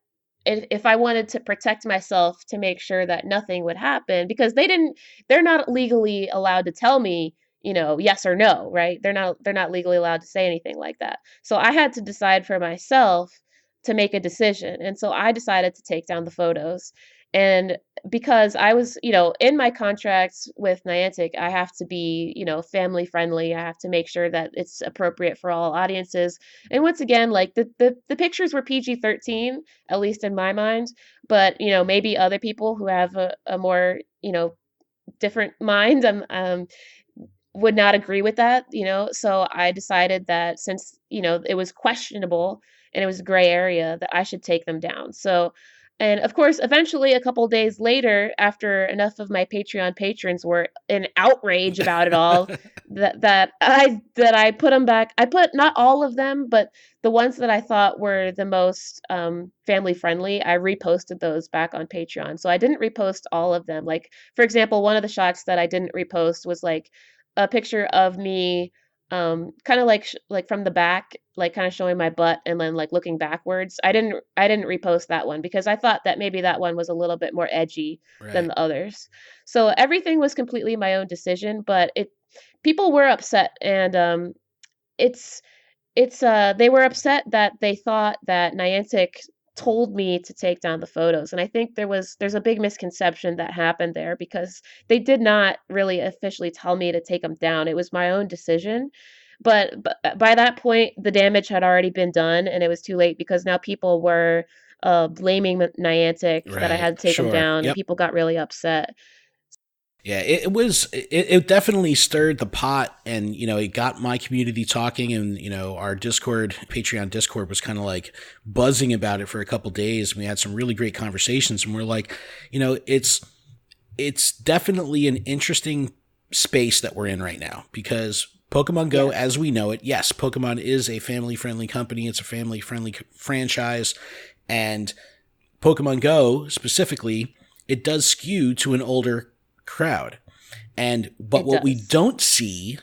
if I wanted to protect myself, to make sure that nothing would happen, because they're not legally allowed to tell me, yes or no, right? They're not legally allowed to say anything like that. So I had to decide for myself to make a decision. And so I decided to take down the photos. And because I was, in my contracts with Niantic, I have to be, family friendly. I have to make sure that it's appropriate for all audiences. And once again, like the pictures were PG-13, at least in my mind. But, maybe other people who have a more, different mind would not agree with that. So I decided that since, it was questionable and it was a gray area, that I should take them down. So, and of course, eventually, a couple days later, after enough of my Patreon patrons were in outrage about it all, that I put them back. I put not all of them, but the ones that I thought were the most family friendly, I reposted those back on Patreon. So I didn't repost all of them. Like, for example, one of the shots that I didn't repost was like a picture of me kind of like from the back, like kind of showing my butt and then like looking backwards. I didn't repost that one because I thought that maybe that one was a little bit more edgy than Right. the others. So everything was completely my own decision, but people were upset. And they were upset that they thought that Niantic told me to take down the photos. And I think there's a big misconception that happened there, because they did not really officially tell me to take them down. It was my own decision. But by that point, the damage had already been done, and it was too late, because now people were blaming Niantic that I Right. had to take them Sure. down, and Yep. people got really upset. Yeah, it definitely stirred the pot, and it got my community talking, and our Patreon Discord was kind of like buzzing about it for a couple days. We had some really great conversations, and we're like, it's definitely an interesting space that we're in right now, because Pokemon Go, as we know it, yes, Pokemon is a family-friendly company. It's a family-friendly franchise, and Pokemon Go specifically, it does skew to an older crowd. But what we don't see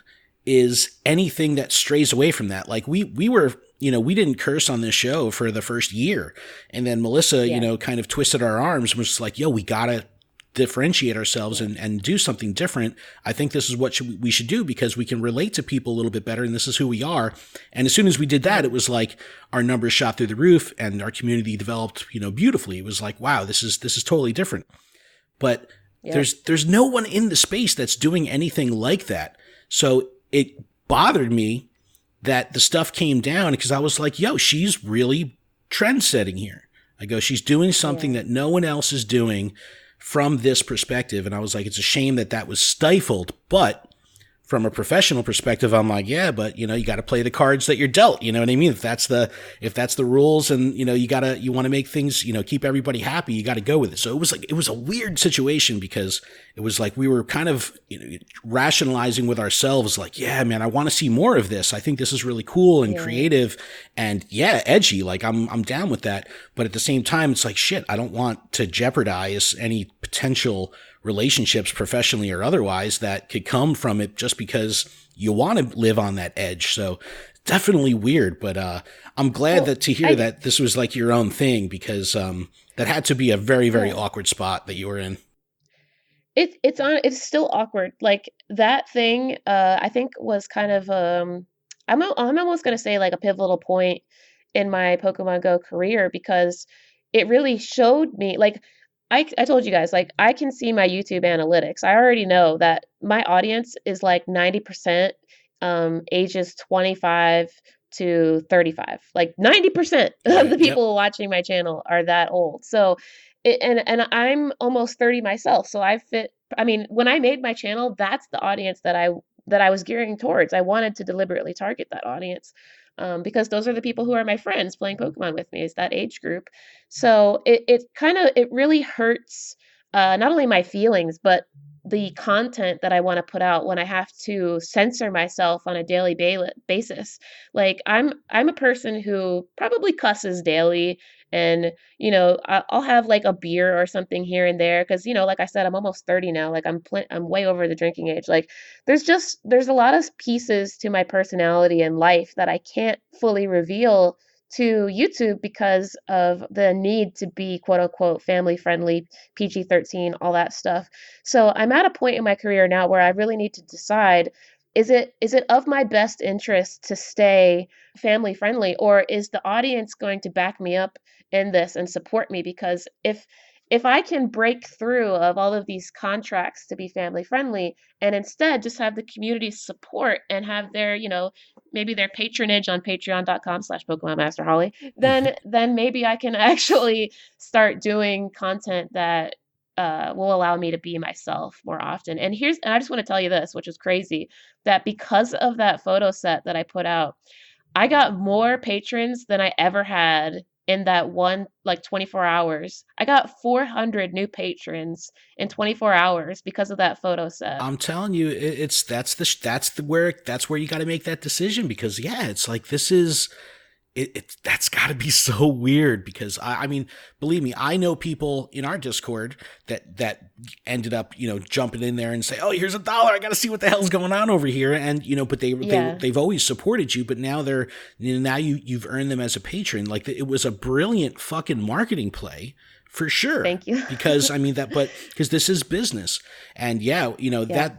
is anything that strays away from that. Like we were, we didn't curse on this show for the first year. And then Melissa, kind of twisted our arms and was just like, yo, we gotta differentiate ourselves and do something different. I think this is what we should do, because we can relate to people a little bit better, and this is who we are. And as soon as we did that, it was like our numbers shot through the roof and our community developed, beautifully. It was like, wow, this is totally different. But there's no one in the space that's doing anything like that. So it bothered me that the stuff came down, because I was like, yo, she's really trend setting here. I go, she's doing something Yeah. that no one else is doing from this perspective. And I was like, it's a shame that that was stifled, but from a professional perspective, I'm like, yeah, but you know, you got to play the cards that you're dealt. You know what I mean? If that's the rules, and you know, you want to make things, you know, keep everybody happy, you got to go with it. So it was a weird situation because it was like we were kind of, you know, rationalizing with ourselves, like, yeah, man, I want to see more of this. I think this is really cool and Yeah. creative, and yeah, edgy. Like I'm down with that. But at the same time, it's like, shit, I don't want to jeopardize any potential relationships, professionally or otherwise, that could come from it just because you want to live on that edge. So definitely weird, but I'm glad Well, to hear that this was like your own thing, because that had to be a very, very yeah. awkward spot that you were in. It's still awkward. Like that thing, I think was kind of I'm almost gonna say like a pivotal point in my Pokemon Go career because it really showed me like I told you guys like I can see my YouTube analytics. I already know that my audience is like 90% ages 25 to 35. Like 90% of Right. the Yep. people watching my channel are that old. So and I'm almost 30 myself, so I fit. I mean, when I made my channel, that's the audience that I was gearing towards. I wanted to deliberately target that audience because those are the people who are my friends playing Pokemon with me. Is that age group? So it kind of it really hurts not only my feelings but the content that I want to put out when I have to censor myself on a daily basis. Like I'm a person who probably cusses daily and you know, I'll have like a beer or something here and there because, you know, like I said, I'm almost 30 now. Like I'm way over the drinking age. Like there's a lot of pieces to my personality and life that I can't fully reveal to YouTube because of the need to be quote unquote family friendly, PG-13, all that stuff. So I'm at a point in my career now where I really need to decide is it of my best interest to stay family friendly or is the audience going to back me up in this and support me because if I can break through of all of these contracts to be family friendly and instead just have the community support and have their, you know, maybe their patronage on patreon.com/PokemonMasterHolly, then maybe I can actually start doing content that will allow me to be myself more often. And I just want to tell you this, which is crazy, that because of that photo set that I put out, I got more patrons than I ever had in that one like 24 hours. I got 400 new patrons in 24 hours because of that photo set. I'm telling you, it's that's where you got to make that decision, because yeah, it's like this is that's got to be so weird, because I mean, believe me, I know people in our Discord that ended up, you know, jumping in there and say, oh, here's $1, I got to see what the hell's going on over here, and you know, but Yeah. they've always supported you, but now they're, you know, now you've earned them as a patron. Like it was a brilliant fucking marketing play for sure. Thank you. Because I mean that, but because this is business, and yeah, you know Yeah.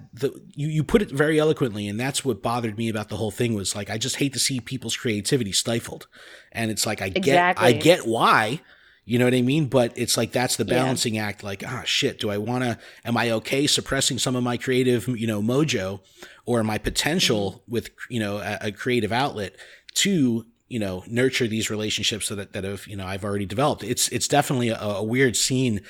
you put it very eloquently, and that's what bothered me about the whole thing was like I just hate to see people's creativity stifled, and it's like I Exactly. get why, you know what I mean, but it's like that's the Yeah. balancing act. Like, ah, shit, am I okay suppressing some of my creative, you know, mojo, or my Mhm. potential with, you know, a creative outlet to, you know, nurture these relationships that have, you know, I've already developed. It's definitely a weird scene,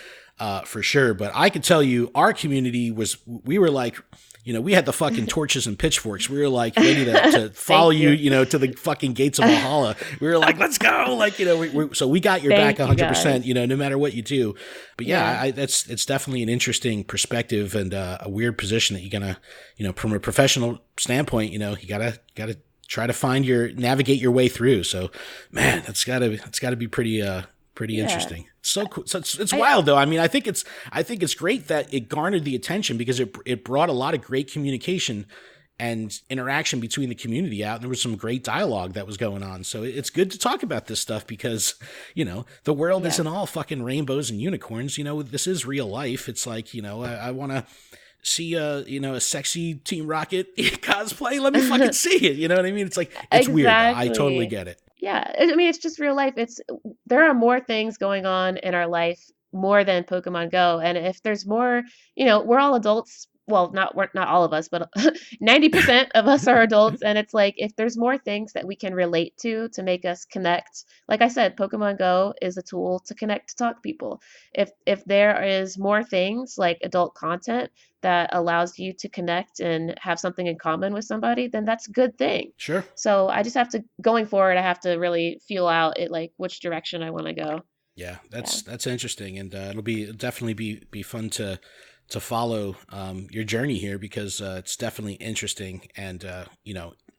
for sure. But I could tell you, our community we were like, you know, we had the fucking torches and pitchforks. We were like ready to follow Thank you, you. you know, to the fucking gates of Valhalla. We were like, let's go. Like, you know, so we got your back Thank you 100%, guys. you know, no matter what you do. But yeah, Yeah. it's definitely an interesting perspective, and a weird position that you're gonna, you know, from a professional standpoint, you know, you gotta try to navigate your way through. So, man, that's gotta be pretty Yeah. interesting. It's so cool. So it's I wild though. I mean, I think it's great that it garnered the attention, because it brought a lot of great communication and interaction between the community out, and there was some great dialogue that was going on. So it's good to talk about this stuff, because, you know, the world yeah. isn't all fucking rainbows and unicorns. You know, this is real life. It's like, you know, I want to see you know, a sexy Team Rocket cosplay. Let me fucking see it. You know what I mean? It's like, it's weird though. I totally Exactly. get it. Yeah, I mean, it's just real life. There are more things going on in our life more than Pokemon Go. And if there's more, you know, we're all adults well, not all of us, but 90% of us are adults, and it's like if there's more things that we can relate to make us connect. Like I said, Pokemon Go is a tool to connect, to talk to people. If there is more things like adult content that allows you to connect and have something in common with somebody, then that's a good thing. Sure. So I just have to, going forward, I have to really feel out it, like which direction I want to go. Yeah, that's interesting, and it'll definitely be fun to follow your journey here, because it's definitely interesting, and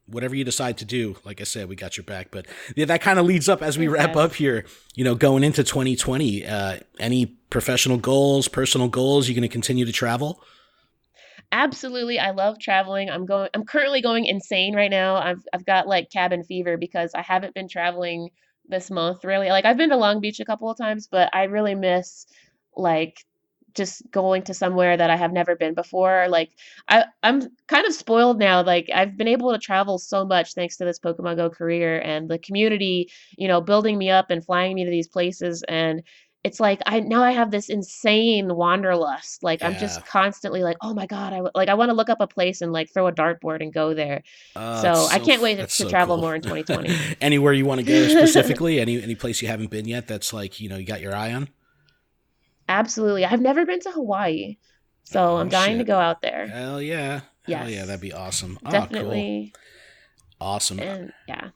whatever you decide to do, like I said, we got your back. But yeah, that kind of leads up as we wrap up here. Going into 2020, any professional goals, personal goals? You going to continue to travel? Absolutely. I love traveling. I'm currently going insane right now. I've got like cabin fever because I haven't been traveling this month really. Like I've been to Long Beach a couple of times, but I really miss like just going to somewhere that I have never been before. Like I'm kind of spoiled now. Like I've been able to travel so much thanks to this Pokemon Go career and the community, building me up and flying me to these places. And it's like I have this insane wanderlust. Like I'm just constantly like, oh my God, I want to look up a place and like throw a dartboard and go there. So I can't wait to travel cool. more in 2020. Anywhere you want to go specifically? Any place you haven't been yet that's like, you got your eye on? Absolutely. I've never been to Hawaii, so I'm dying to go out there. Hell yeah. Yes. Hell yeah, that'd be awesome. Definitely. Oh, cool. Awesome. And yeah.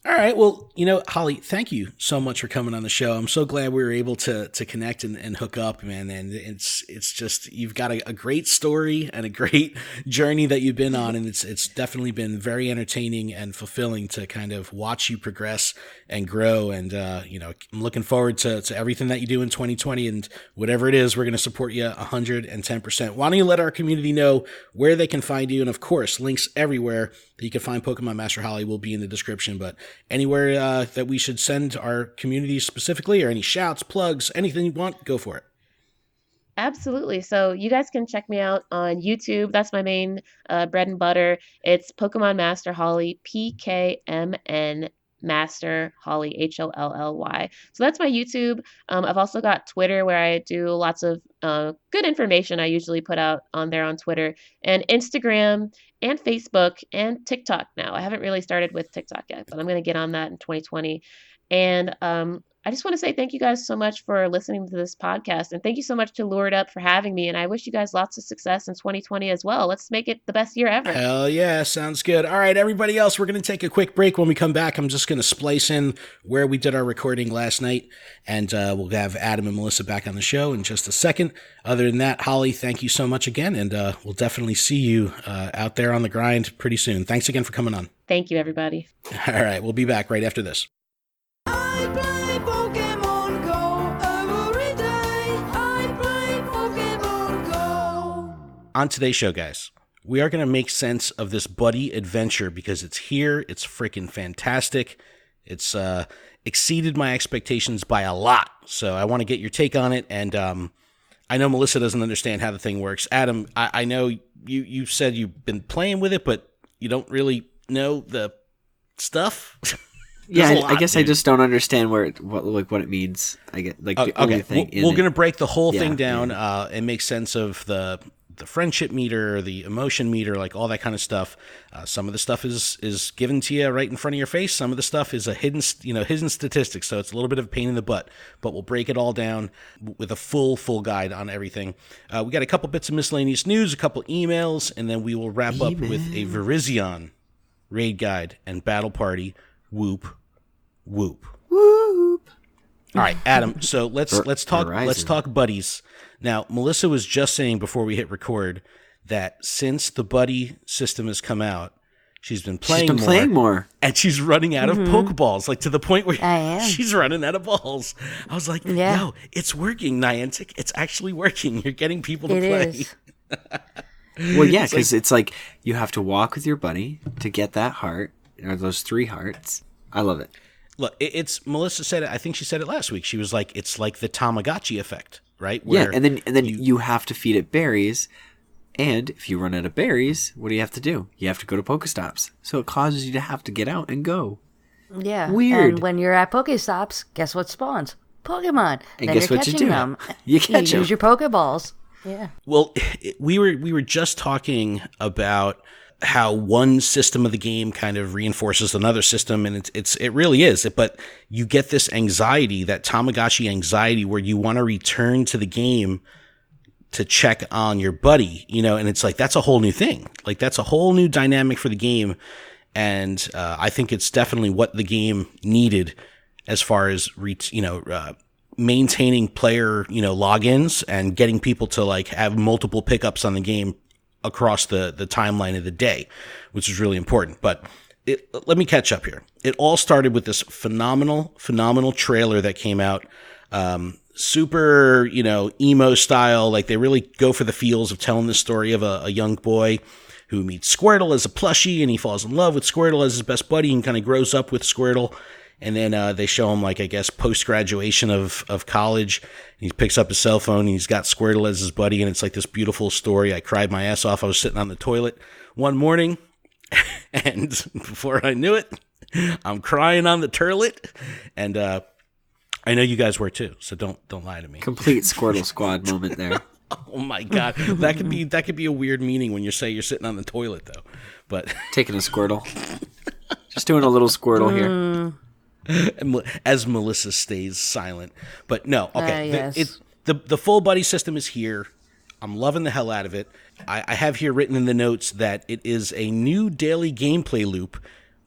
All right. Well, Holly, thank you so much for coming on the show. I'm so glad we were able to connect and hook up, man. And it's just, you've got a great story and a great journey that you've been on. And it's definitely been very entertaining and fulfilling to kind of watch you progress and grow. And, I'm looking forward to everything that you do in 2020, and whatever it is, we're going to support you 110%. Why don't you let our community know where they can find you? And of course, links everywhere that you can find Pokemon Master Holly will be in the description, but anywhere that we should send our community specifically, or any shouts, plugs, anything you want, go for it. Absolutely. So you guys can check me out on YouTube. That's my main bread and butter. It's Pokemon Master Holly, PKMN Master Holly, HOLLY. So that's my YouTube. I've also got Twitter, where I do lots of good information I usually put out on there on Twitter, and Instagram and Facebook and TikTok now. I haven't really started with TikTok yet, but I'm going to get on that in 2020. And I just want to say thank you guys so much for listening to this podcast. And thank you so much to Lured Up for having me. And I wish you guys lots of success in 2020 as well. Let's make it the best year ever. Hell yeah. Sounds good. All right, everybody else, we're going to take a quick break. When we come back, I'm just going to splice in where we did our recording last night. And we'll have Adam and Melissa back on the show in just a second. Other than that, Holly, thank you so much again. And we'll definitely see you out there on the grind pretty soon. Thanks again for coming on. Thank you, everybody. All right, we'll be back right after this. I play Pokemon Go every day. I play Pokemon Go. On today's show, guys, we are going to make sense of this buddy adventure because it's here. It's freaking fantastic. It's exceeded my expectations by a lot. So I want to get your take on it. And I know Melissa doesn't understand how the thing works. Adam, I know you said you've been playing with it, but you don't really know the stuff. Yeah, I guess dude. I just don't understand what it means. I get like the only thing. We're gonna break the whole thing down and make sense of the friendship meter, the emotion meter, like all that kind of stuff. Some of the stuff is given to you right in front of your face. Some of the stuff is a hidden statistics. So it's a little bit of a pain in the butt, but we'll break it all down with a full guide on everything. We got a couple bits of miscellaneous news, a couple emails, and then we will wrap up with a Virizion raid guide and battle party. Whoop. Whoop. Whoop. All right, Adam. So let's talk buddies. Now, Melissa was just saying before we hit record that since the buddy system has come out, she's been playing more, and she's running out of Pokeballs, like to the point where she's running out of balls. I was like, yo, it's working, Niantic. It's actually working. You're getting people to play. Well, yeah, because it's like you have to walk with your buddy to get that heart, or those 3 hearts. I love it. Look, it's Melissa said it. I think she said it last week. She was like, it's like the Tamagotchi effect, right? Where and then you have to feed it berries, and if you run out of berries, what do you have to do? You have to go to Pokestops. So it causes you to have to get out and go. Yeah. Weird. And when you're at Pokestops, guess what spawns? Pokemon. And then guess you're what you catching do? them. You catch them. Use your Pokeballs. Yeah. Well, we were just talking about how one system of the game kind of reinforces another system, and it really is. But you get this anxiety, that Tamagotchi anxiety, where you want to return to the game to check on your buddy, and it's like, that's a whole new thing. Like, that's a whole new dynamic for the game. And I think it's definitely what the game needed as far as, maintaining player, logins and getting people to like have multiple pickups on the game across the timeline of the day, which is really important. But let me catch up here. It all started with this phenomenal trailer that came out. Super, emo style. Like, they really go for the feels of telling the story of a young boy who meets Squirtle as a plushie, and he falls in love with Squirtle as his best buddy and kind of grows up with Squirtle. And then they show him, like, I guess, post-graduation of college. He picks up his cell phone, and he's got Squirtle as his buddy, and it's like this beautiful story. I cried my ass off. I was sitting on the toilet one morning, and before I knew it, I'm crying on the turlet. And I know you guys were too, so don't lie to me. Complete Squirtle Squad moment there. Oh my God, that could be a weird meaning when you say you're sitting on the toilet though. But taking a Squirtle, just doing a little Squirtle here. As Melissa stays silent. But no, okay. Yes. The full buddy system is here. I'm loving the hell out of it. I have here written in the notes that it is a new daily gameplay loop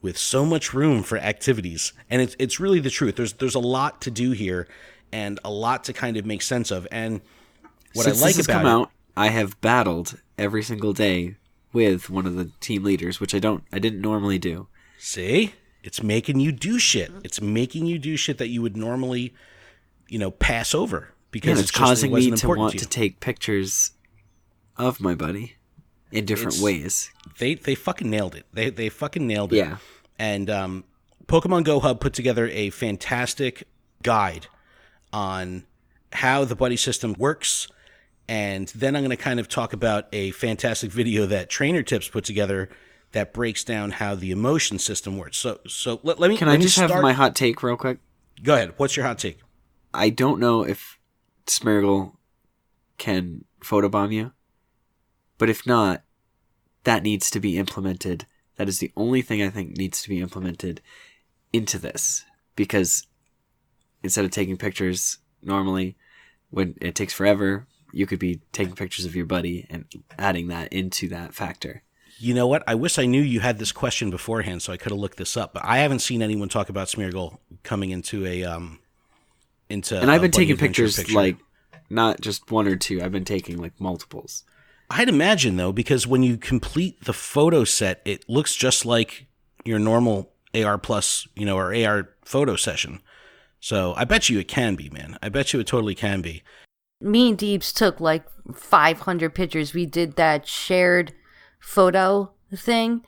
with so much room for activities. And it's really the truth. There's a lot to do here and a lot to kind of make sense of. And what Since I like this has about come out, I have battled every single day with one of the team leaders, which I didn't normally do. See? It's making you do shit. It's making you do shit that you would normally, pass over because it's causing me to want to take pictures of my buddy in different ways. They fucking nailed it. They fucking nailed it. Yeah. And PokemonGO Hub put together a fantastic guide on how the buddy system works. And then I'm going to kind of talk about a fantastic video that Trainer Tips put together that breaks down how the emotion system works. So let me. Can I just have my hot take real quick? Go ahead. What's your hot take? I don't know if Smeargle can photobomb you, but if not, that needs to be implemented. That is the only thing I think needs to be implemented into this, because instead of taking pictures normally, when it takes forever, you could be taking pictures of your buddy and adding that into that factor. You know what? I wish I knew you had this question beforehand so I could have looked this up, but I haven't seen anyone talk about Smeargle coming into a And I've been taking pictures like not just one or two. I've been taking like multiples. I'd imagine though, because when you complete the photo set, it looks just like your normal AR plus, or AR photo session. So I bet you it can be, man. I bet you it totally can be. Me and Deeps took like 500 pictures. We did that shared photo thing,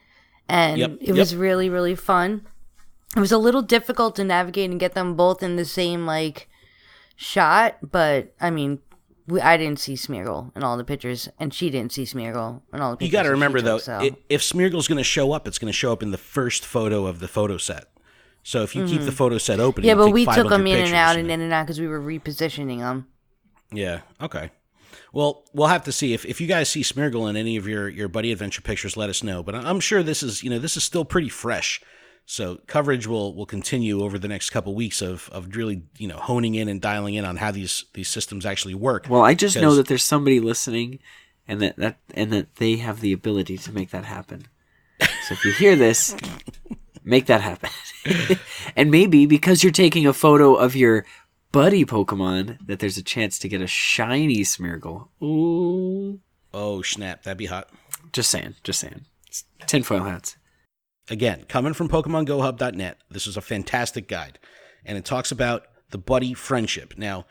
and it was really, really fun. It was a little difficult to navigate and get them both in the same like shot, but I mean, I didn't see Smeargle in all the pictures, and she didn't see Smeargle in all the pictures. You got to remember though, so. if Smeargle's going to show up, it's going to show up in the first photo of the photo set. So if you keep the photo set open, yeah, but we took them in and out because we were repositioning them. Yeah. Okay. Well, we'll have to see if you guys see Smeargle in any of your buddy adventure pictures. Let us know. But I'm sure this is still pretty fresh. So coverage will continue over the next couple weeks of really honing in and dialing in on how these systems actually work. Well, I just know that there's somebody listening, and that they have the ability to make that happen. So if you hear this, make that happen. And maybe because you're taking a photo of your buddy Pokemon, that there's a chance to get a shiny Smeargle. Ooh. Oh, snap. That'd be hot. Just saying. It's tinfoil hats. Again, coming from PokemonGoHub.net, this is a fantastic guide. And it talks about the buddy friendship. Now,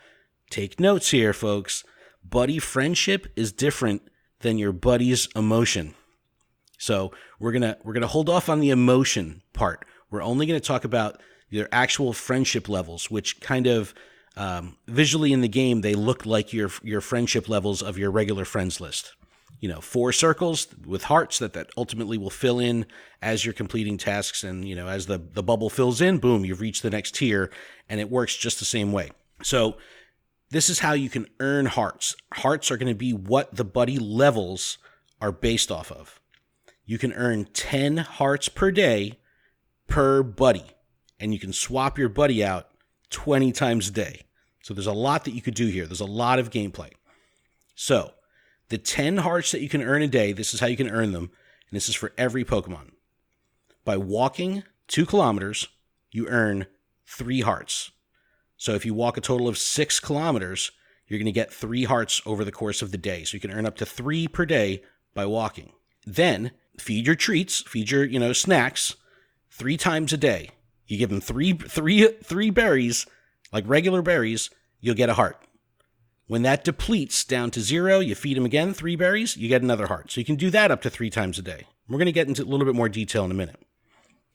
take notes here, folks. Buddy friendship is different than your buddy's emotion. So we're gonna hold off on the emotion part. We're only going to talk about your actual friendship levels, which kind of visually in the game, they look like your friendship levels of your regular friends list. 4 circles with hearts that ultimately will fill in as you're completing tasks. And, as the bubble fills in, boom, you've reached the next tier, and it works just the same way. So this is how you can earn hearts. Hearts are going to be what the buddy levels are based off of. You can earn 10 hearts per day per buddy, and you can swap your buddy out 20 times a day. So there's a lot that you could do here. There's a lot of gameplay. So the 10 hearts that you can earn a day, this is how you can earn them, and this is for every Pokemon. By walking 2 kilometers, you earn 3 hearts. So if you walk a total of 6 kilometers, you're going to get 3 hearts over the course of the day. So you can earn up to 3 per day by walking. Then feed your treats, feed your, snacks 3 times a day. You give them three berries, like regular berries, you'll get a heart. When that depletes down to 0, you feed them again 3 berries, you get another heart. So you can do that up to 3 times a day. We're going to get into a little bit more detail in a minute.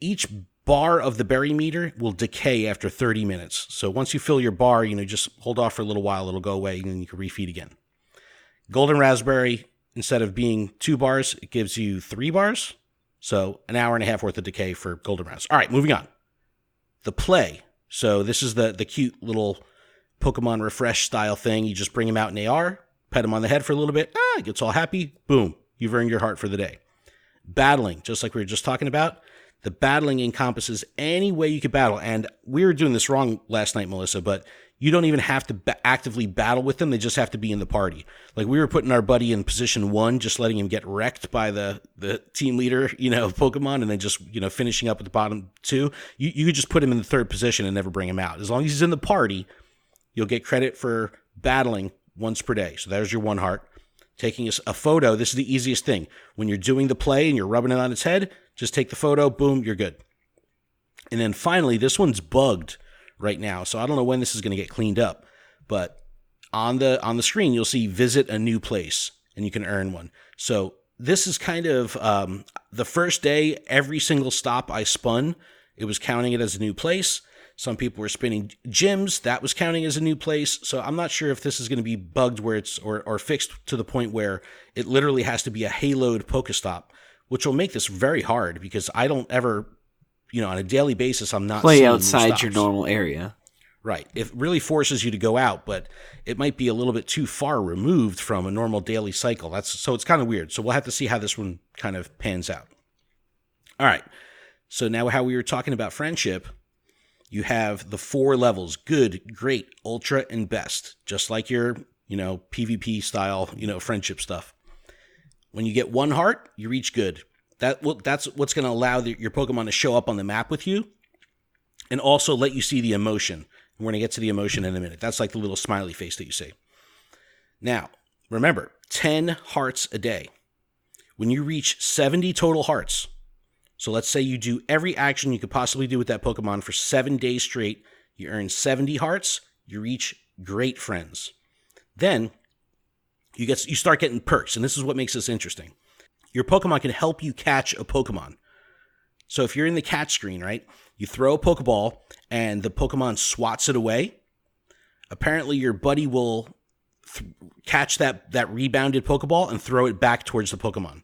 Each bar of the berry meter will decay after 30 minutes. So once you fill your bar, just hold off for a little while, it'll go away, and then you can refeed again. Golden Raspberry, instead of being 2 bars, it gives you 3 bars. So an hour and a half worth of decay for Golden Raspberry. All right, moving on. The play. So this is the cute little Pokemon Refresh style thing. You just bring him out in AR, pet him on the head for a little bit. He gets all happy. Boom. You've earned your heart for the day. Battling, just like we were just talking about. The battling encompasses any way you could battle. And we were doing this wrong last night, Melissa, but you don't even have to actively battle with them. They just have to be in the party. Like we were putting our buddy in position 1, just letting him get wrecked by the team leader, Pokemon, and then just, finishing up at the bottom 2. You could just put him in the 3rd position and never bring him out. As long as he's in the party, you'll get credit for battling once per day. So there's your 1 heart. Taking a photo, this is the easiest thing. When you're doing the play and you're rubbing it on its head, just take the photo, boom, you're good. And then finally, this one's bugged right now, so I don't know when this is going to get cleaned up. But on the screen, you'll see visit a new place, and you can earn one. So this is kind of the first day, every single stop I spun, it was counting it as a new place. Some people were spinning gyms. That was counting as a new place. So I'm not sure if this is going to be bugged where it's or fixed to the point where it literally has to be a haloed Pokestop, which will make this very hard because I don't ever, on a daily basis, I'm not play outside your normal area. Right. It really forces you to go out, but it might be a little bit too far removed from a normal daily cycle. So it's kind of weird. So we'll have to see how this one kind of pans out. All right. So now how we were talking about friendship, you have the 4 levels: good, great, ultra, and best, just like your, PvP style, friendship stuff. When you get 1 heart, you reach good. That's what's going to allow your Pokemon to show up on the map with you and also let you see the emotion. We're going to get to the emotion in a minute. That's like the little smiley face that you see. Now, remember, 10 hearts a day. When you reach 70 total hearts, so let's say you do every action you could possibly do with that Pokemon for 7 days straight. You earn 70 hearts. You reach great friends. Then you start getting perks, and this is what makes this interesting. Your Pokemon can help you catch a Pokemon. So if you're in the catch screen, right, you throw a Pokeball, and the Pokemon swats it away. Apparently, your buddy will catch that rebounded Pokeball and throw it back towards the Pokemon.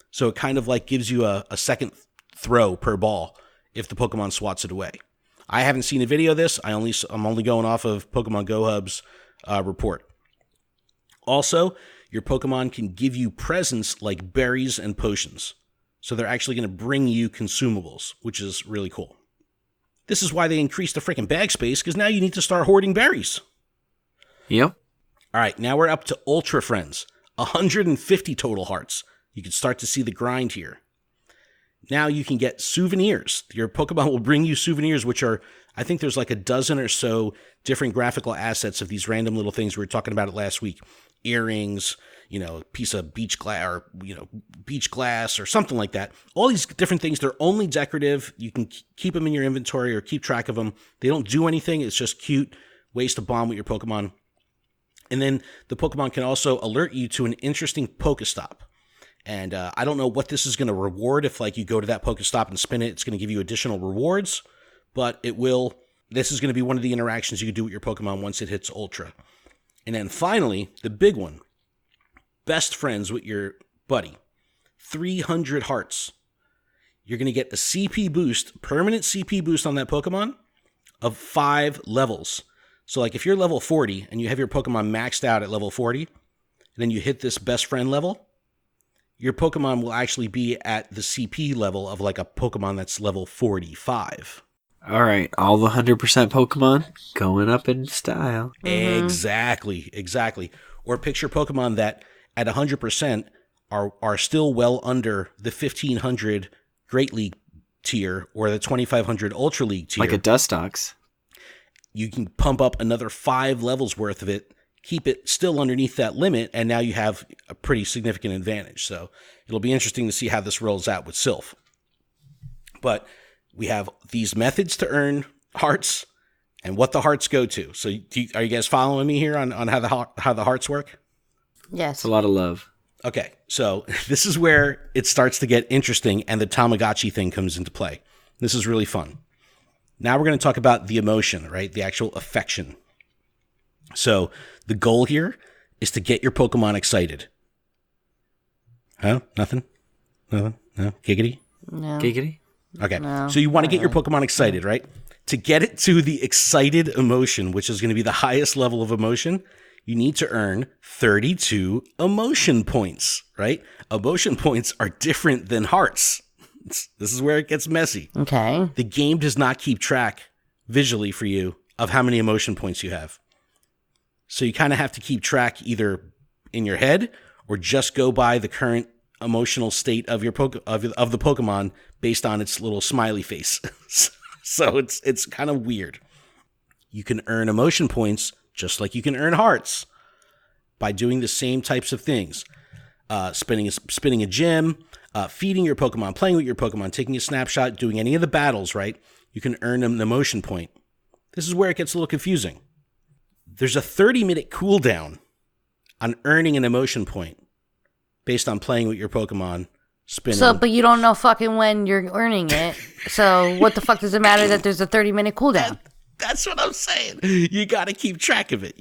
So it kind of like gives you a second throw per ball if the Pokemon swats it away. I haven't seen a video of this. I'm only going off of PokemonGO Hub's report. Also, your Pokemon can give you presents like berries and potions. So they're actually going to bring you consumables, which is really cool. This is why they increased the freaking bag space, because now you need to start hoarding berries. Yep. All right, now we're up to Ultra Friends. 150 total hearts. You can start to see the grind here. Now you can get souvenirs. Your Pokemon will bring you souvenirs, which are, I think there's like a dozen or so different graphical assets of these random little things. We were talking about it last week. Earrings, piece of beach glass or, beach glass or something like that. All these different things, they're only decorative. You can keep them in your inventory or keep track of them. They don't do anything. It's just cute ways to bond with your Pokemon. And then the Pokemon can also alert you to an interesting Pokestop. And I don't know what this is going to reward. If you go to that Pokestop and spin it, it's going to give you additional rewards. But it will. This is going to be one of the interactions you can do with your Pokemon once it hits Ultra. And then finally, the big one. Best friends with your buddy. 300 hearts. You're going to get the CP boost, permanent CP boost on that Pokemon of 5 levels. So like if you're level 40 and you have your Pokemon maxed out at level 40, and then you hit this best friend level, your Pokemon will actually be at the CP level of like a Pokemon that's level 45. All right, all the 100% Pokemon going up in style. Exactly. Or picture Pokemon that at 100% are still well under the 1500 Great League tier or the 2500 Ultra League tier. Like a Dustox. You can pump up another 5 levels worth of it, keep it still underneath that limit, and now you have a pretty significant advantage. So it'll be interesting to see how this rolls out with Sylph. But we have these methods to earn hearts and what the hearts go to. So are you guys following me here on how the hearts work? Yes. It's a lot of love. Okay, so this is where it starts to get interesting and the Tamagotchi thing comes into play. This is really fun. Now we're going to talk about the emotion, right? The actual affection. So the goal here is to get your Pokemon excited. Huh? Nothing? No? Giggity? No. Giggity? Okay, No, so you want to get your Pokemon excited, right? To get it to the excited emotion, which is going to be the highest level of emotion, you need to earn 32 emotion points, right? Emotion points are different than hearts. This is where it gets messy. Okay. The game does not keep track visually for you of how many emotion points you have. So you kind of have to keep track either in your head or just go by the current emotional state of your of the Pokemon based on its little smiley face. So it's kind of weird. You can earn emotion points just like you can earn hearts by doing the same types of things. Spinning a gym, feeding your Pokemon, playing with your Pokemon, taking a snapshot, doing any of the battles, right? You can earn an emotion point. This is where it gets a little confusing. There's a 30-minute cooldown on earning an emotion point based on playing with your Pokemon, spinning. So, but you don't know fucking when you're earning it. So what the fuck does it matter that there's a 30-minute cooldown? That's what I'm saying. You got to keep track of it.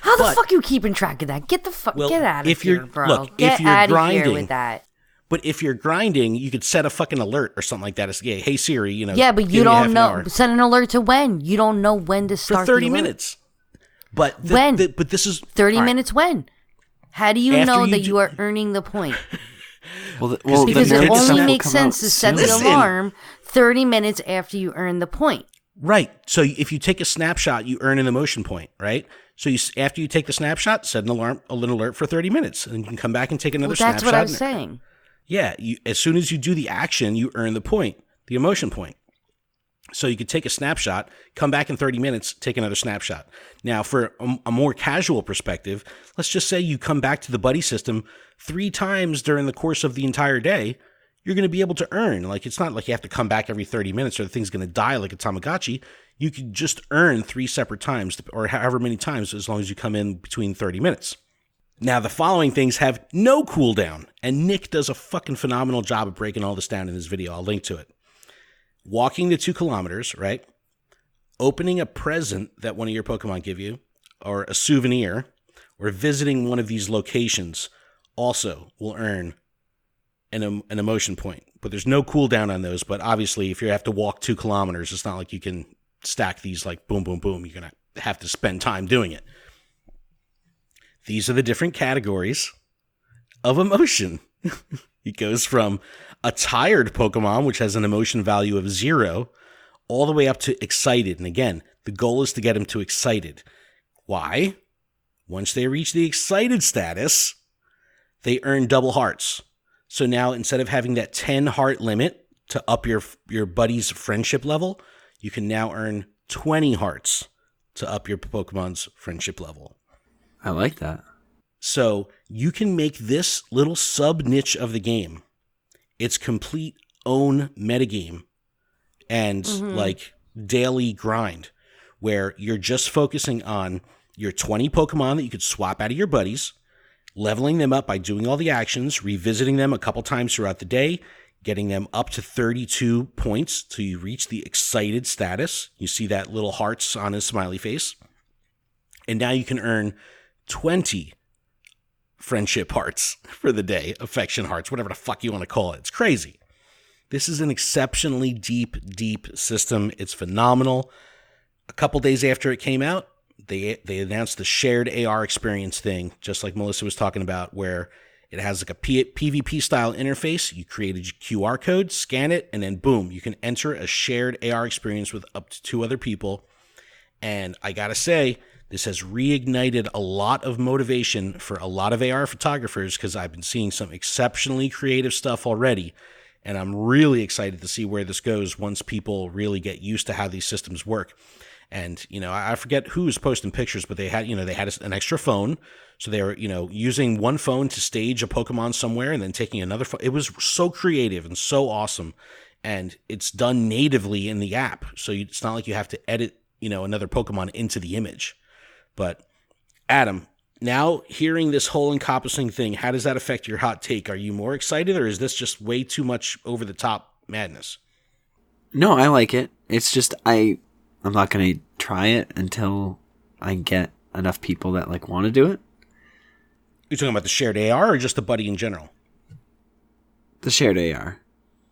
How the fuck you keeping track of that? Get the fuck get out of here, bro. Look, Get if you're out of grinding, here with that. But if you're grinding, you could set a fucking alert or something like that. It's, hey Siri, Yeah, but you don't know. Send an alert to when. You don't know when to start. For 30 minutes. But but this is 30 minutes. When? How do you know that you are earning the point? Because it only makes sense to set the alarm 30 minutes after you earn the point. Right. So if you take a snapshot, you earn an emotion point, right? So after you take the snapshot, set an alert for 30 minutes, and you can come back and take another snapshot. That's what I was saying. Yeah. As soon as you do the action, you earn the point, the emotion point. So you could take a snapshot, come back in 30 minutes, take another snapshot. Now, for a more casual perspective, let's just say you come back to the buddy system 3 times during the course of the entire day. You're going to be able to earn. Like, it's not like you have to come back every 30 minutes or the thing's going to die like a Tamagotchi. You could just earn 3 separate times or however many times as long as you come in between 30 minutes. Now, the following things have no cooldown, and Nick does a fucking phenomenal job of breaking all this down in his video. I'll link to it. Walking the 2 kilometers, right? Opening a present that one of your Pokemon give you, or a souvenir, or visiting one of these locations also will earn an emotion point. But there's no cooldown on those. But obviously, if you have to walk 2 kilometers, it's not like you can stack these like boom, boom, boom. You're going to have to spend time doing it. These are the different categories of emotion. It goes from a tired Pokemon, which has an emotion value of 0, all the way up to excited. And again, the goal is to get them to excited. Why? Once they reach the excited status, they earn double hearts. So now instead of having that 10 heart limit to up your buddy's friendship level, you can now earn 20 hearts to up your Pokemon's friendship level. I like that. So you can make this little sub-niche of the game its complete own metagame and like daily grind where you're just focusing on your 20 Pokemon that you could swap out of your buddies, leveling them up by doing all the actions, revisiting them a couple times throughout the day, getting them up to 32 points till you reach the excited status. You see that little hearts on his smiley face. And now you can earn 20 friendship hearts for the day, affection hearts, whatever the fuck you want to call it. It's crazy. This is an exceptionally deep system. It's phenomenal. A couple days after it came out, they announced the shared AR experience thing, just like Melissa was talking about, where it has like a PvP style interface. You create a QR code, scan it, and then boom, you can enter a shared AR experience with up to 2 other people. And I gotta say, this has reignited a lot of motivation for a lot of AR photographers, because I've been seeing some exceptionally creative stuff already. And I'm really excited to see where this goes once people really get used to how these systems work. And, I forget who was posting pictures, but they had an extra phone. So they were, using one phone to stage a Pokemon somewhere and then taking another phone. It was so creative and so awesome. And it's done natively in the app. So it's not like you have to edit, another Pokemon into the image. But Adam, now hearing this whole encompassing thing, how does that affect your hot take? Are you more excited, or is this just way too much over the top madness? No, I like it. It's just I'm not going to try it until I get enough people that want to do it. You're talking about the shared AR or just the buddy in general? The shared AR.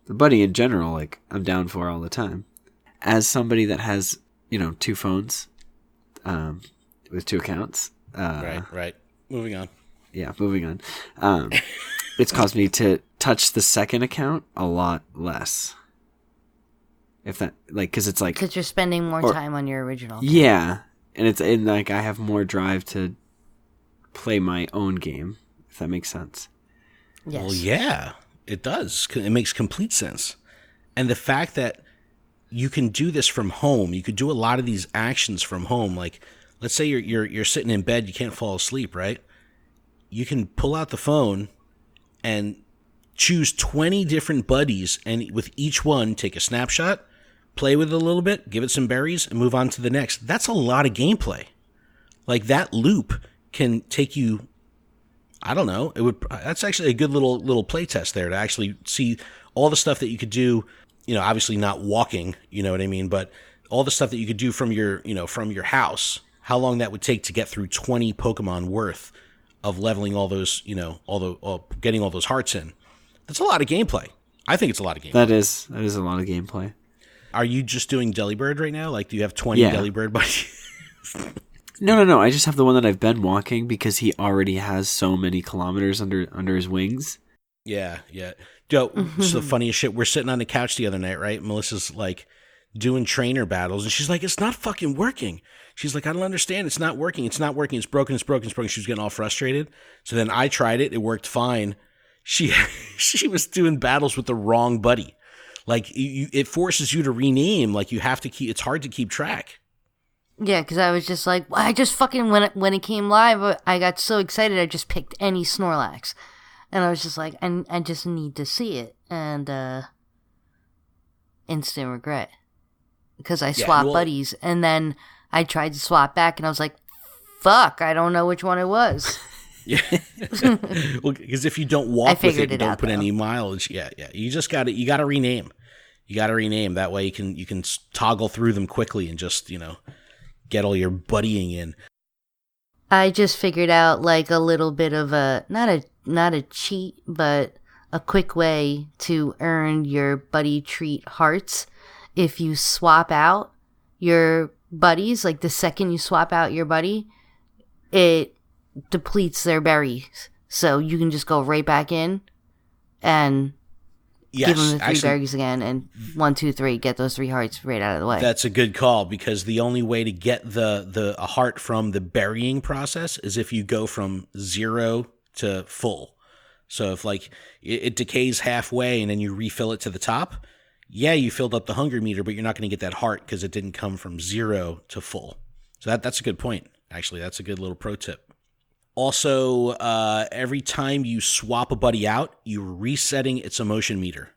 The buddy in general, I'm down for all the time. As somebody that has, 2 phones, with 2 accounts. Right. Moving on. Yeah, moving on. It's caused me to touch the second account a lot less. If that, because it's because you're spending more time on your original account. Yeah, and I have more drive to play my own game, if that makes sense. Yes. Well, yeah, it does. It makes complete sense. And the fact that you can do this from home, you could do a lot of these actions from home. Like, let's say you're sitting in bed, you can't fall asleep, right? You can pull out the phone and choose 20 different buddies, and with each one, take a snapshot, play with it a little bit, give it some berries, and move on to the next. That's a lot of gameplay. Like, that loop can take you, I don't know, that's actually a good little play test there to actually see all the stuff that you could do, obviously not walking, you know what I mean, but all the stuff that you could do from your house, how long that would take to get through 20 Pokemon worth of leveling all those, getting all those hearts in. That's a lot of gameplay. I think it's a lot of gameplay. That is a lot of gameplay. Are you just doing Delibird right now? Like, do you have 20 Delibird buddies? No. I just have the one that I've been walking because he already has so many kilometers under his wings. Yeah. Yo, it's the funniest shit. We're sitting on the couch the other night, right? Melissa's doing trainer battles, and she's like, "It's not fucking working." She's like, "I don't understand. It's not working. It's not working. It's broken. It's broken. It's broken." She was getting all frustrated. So then I tried it. It worked fine. She was doing battles with the wrong buddy. It forces you to rename. You have to keep. It's hard to keep track. Yeah, because I was just like, I just fucking when it came live, I got so excited. I just picked any Snorlax, and I was just like, I just need to see it, and instant regret because I swapped buddies, and then I tried to swap back, and I was like, fuck, I don't know which one it was. Yeah. Well, because if you don't walk with it, you don't put any mileage. Yeah. You just got to. You got to rename. You got to rename. That way you can toggle through them quickly and just get all your buddying in. I just figured out a little bit of not a cheat, but a quick way to earn your buddy treat hearts. If you swap out your buddies, the second you swap out your buddy, it depletes their berries, so you can just go right back in and give them the 3 berries again, and 1, 2, 3, get those 3 hearts right out of the way. That's a good call, because the only way to get a heart from the burying process is if you go from 0 to full. So if it decays halfway and then you refill it to the top, you filled up the hunger meter, but you're not going to get that heart because it didn't come from 0 to full. So that's a good point. Actually, that's a good little pro tip. Also, every time you swap a buddy out, you're resetting its emotion meter.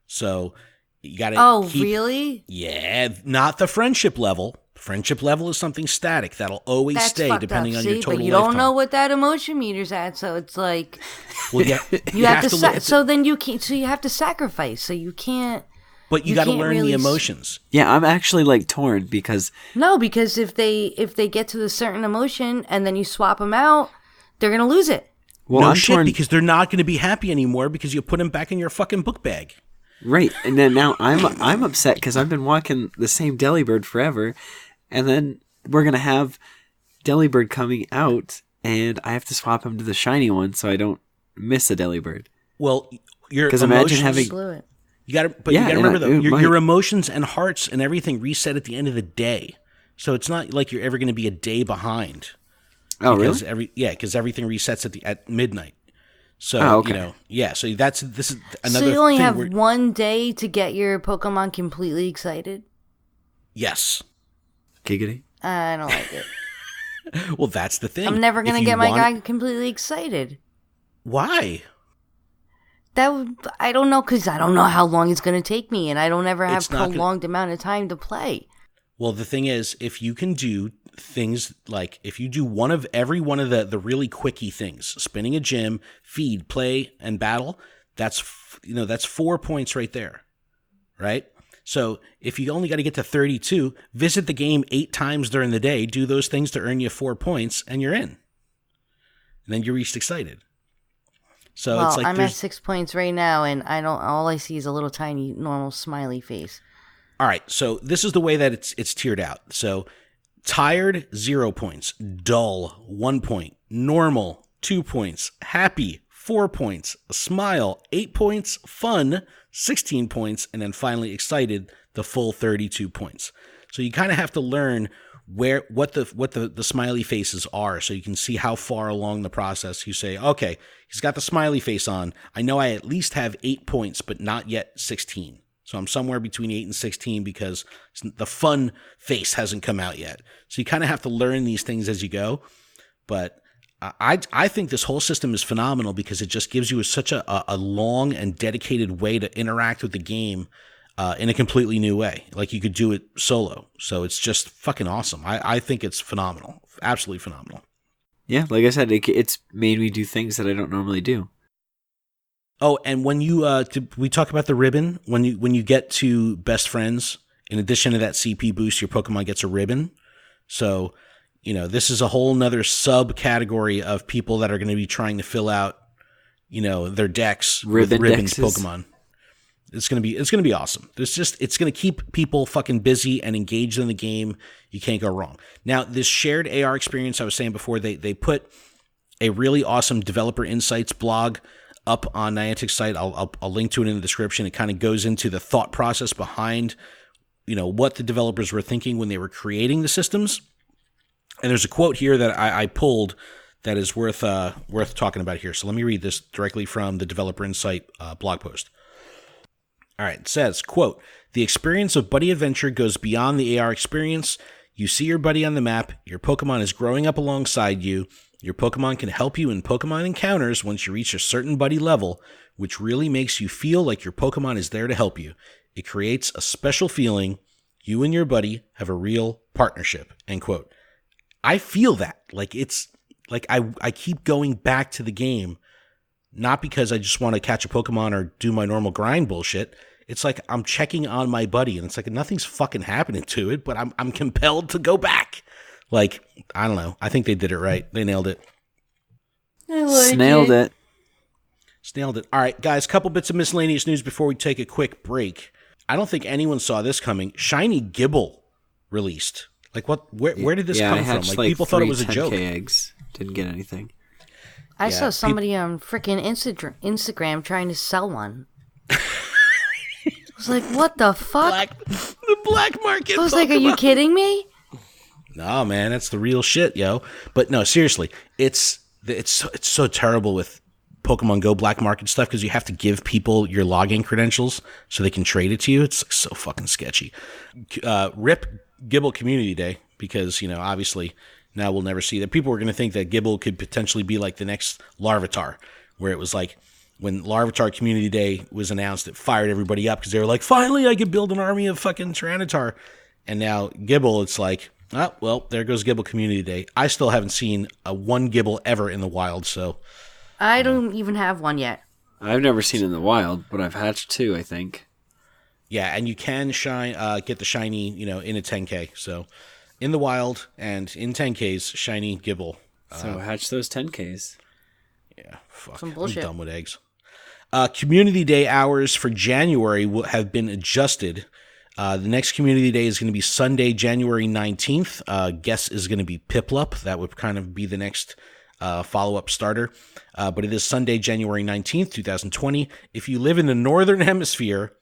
So you got to really? Yeah, not the friendship level. Friendship level is something static that'll always stay depending on your total but you lifetime. don't know what that emotion meter's at, so it's well, you have to so then you can't. So you have to sacrifice. So you can't. But you got to learn the emotions. Yeah, I'm actually torn because if they get to a certain emotion and then you swap them out, they're gonna lose it. Well, no I'm shit, torn because they're not going to be happy anymore because you put them back in your fucking book bag. Right, and then now I'm upset because I've been walking the same Delibird forever, and then we're going to have Delibird coming out, and I have to swap him to the shiny one so I don't miss a Delibird. Well, your emotions... imagine having... You got to remember, though, your emotions and hearts and everything reset at the end of the day. So it's not like you're ever going to be a day behind. Oh, really? Because everything resets at midnight. So, so this is another thing. So you only have one day to get your Pokemon completely excited? Yes. Giggity? I don't like it. Well, that's the thing. I'm never going to get my guy completely excited. Why? I don't know, because I don't know how long it's going to take me, and I don't ever have prolonged amount of time to play. Well, the thing is, if you can do things like, if you do every one of the really quickie things, spinning a gym, feed, play, and battle, that's 4 points right there, right? So if you only got to get to 32, visit the game 8 times during the day, do those things to earn you 4 points, and you're in. And then you reached excited. So it's like I'm at 6 points right now, and all I see is a little tiny normal smiley face. All right, so this is the way that it's tiered out. So tired, 0 points. Dull, 1 point. Normal, 2 points. Happy, 4 points. Smile, 8 points. Fun, 16 points. And then finally excited, the full 32 points. So you kind of have to learn what the smiley faces are, so you can see how far along the process you say, okay, he's got the smiley face on. I know I at least have 8 points, but not yet 16. So I'm somewhere between 8 and 16 because the fun face hasn't come out yet. So you kind of have to learn these things as you go. But I think this whole system is phenomenal because it just gives you such a long and dedicated way to interact with the game in a completely new way. Like you could do it solo. So it's just fucking awesome. I think it's phenomenal. Absolutely phenomenal. Yeah, like I said, it's made me do things that I don't normally do. Oh, and when you did we talk about the ribbon? When you get to best friends, in addition to that CP boost, your Pokemon gets a ribbon. So, this is a whole nother subcategory of people that are going to be trying to fill out, their decks with ribboned Pokemon. It's gonna be awesome. It's gonna keep people fucking busy and engaged in the game. You can't go wrong. Now, this shared AR experience I was saying before, they put a really awesome developer insights blog up on Niantic's site. I'll link to it in the description. It kind of goes into the thought process behind, what the developers were thinking when they were creating the systems. And there's a quote here that I pulled that is worth talking about here. So let me read this directly from the developer insight blog post. All right, it says, quote, "The experience of buddy adventure goes beyond the AR experience. You see your buddy on the map. Your Pokemon is growing up alongside you. Your Pokemon can help you in Pokemon encounters once you reach a certain buddy level, which really makes you feel like your Pokemon is there to help you. It creates a special feeling. You and your buddy have a real partnership," end quote. I feel that. Like, it's like I keep going back to the game, not because I just want to catch a Pokemon or do my normal grind bullshit. It's like I'm checking on my buddy, and it's like nothing's fucking happening to it, but I'm compelled to go back. Like, I don't know. I think they did it right. They nailed it. Snailed it. Snailed it. All right, guys, couple bits of miscellaneous news before we take a quick break. I don't think anyone saw this coming. Shiny Gibble released. Like, what? Where did this come from? Like, people thought it was a joke. 10K eggs. Didn't get anything. I saw somebody on freaking Instagram trying to sell one. I was like, what the fuck? The black market. I was like, are you kidding me? No, man, that's the real shit, yo. But no, seriously, it's so terrible with Pokemon Go black market stuff because you have to give people your login credentials so they can trade it to you. It's like so fucking sketchy. Rip Gibble Community Day because, obviously now we'll never see that. People were going to think that Gibble could potentially be like the next Larvitar, where it was like when Larvitar Community Day was announced, it fired everybody up because they were like, finally I could build an army of fucking Tyranitar. And now Gibble, it's like, oh, well, there goes Gibble Community Day. I still haven't seen one Gibble ever in the wild, so. I don't even have one yet. I've never seen it in the wild, but I've hatched 2, I think. Yeah, and you can get the shiny, in a 10K. So, in the wild and in 10Ks, shiny Gibble. So hatch those 10Ks. Yeah, fuck. Some bullshit. I'm done with eggs. Community Day hours for January have been adjusted. The next community day is going to be Sunday, January 19th. Guess is going to be Piplup. That would kind of be the next follow-up starter. But it is Sunday, January 19th, 2020. If you live in the Northern Hemisphere,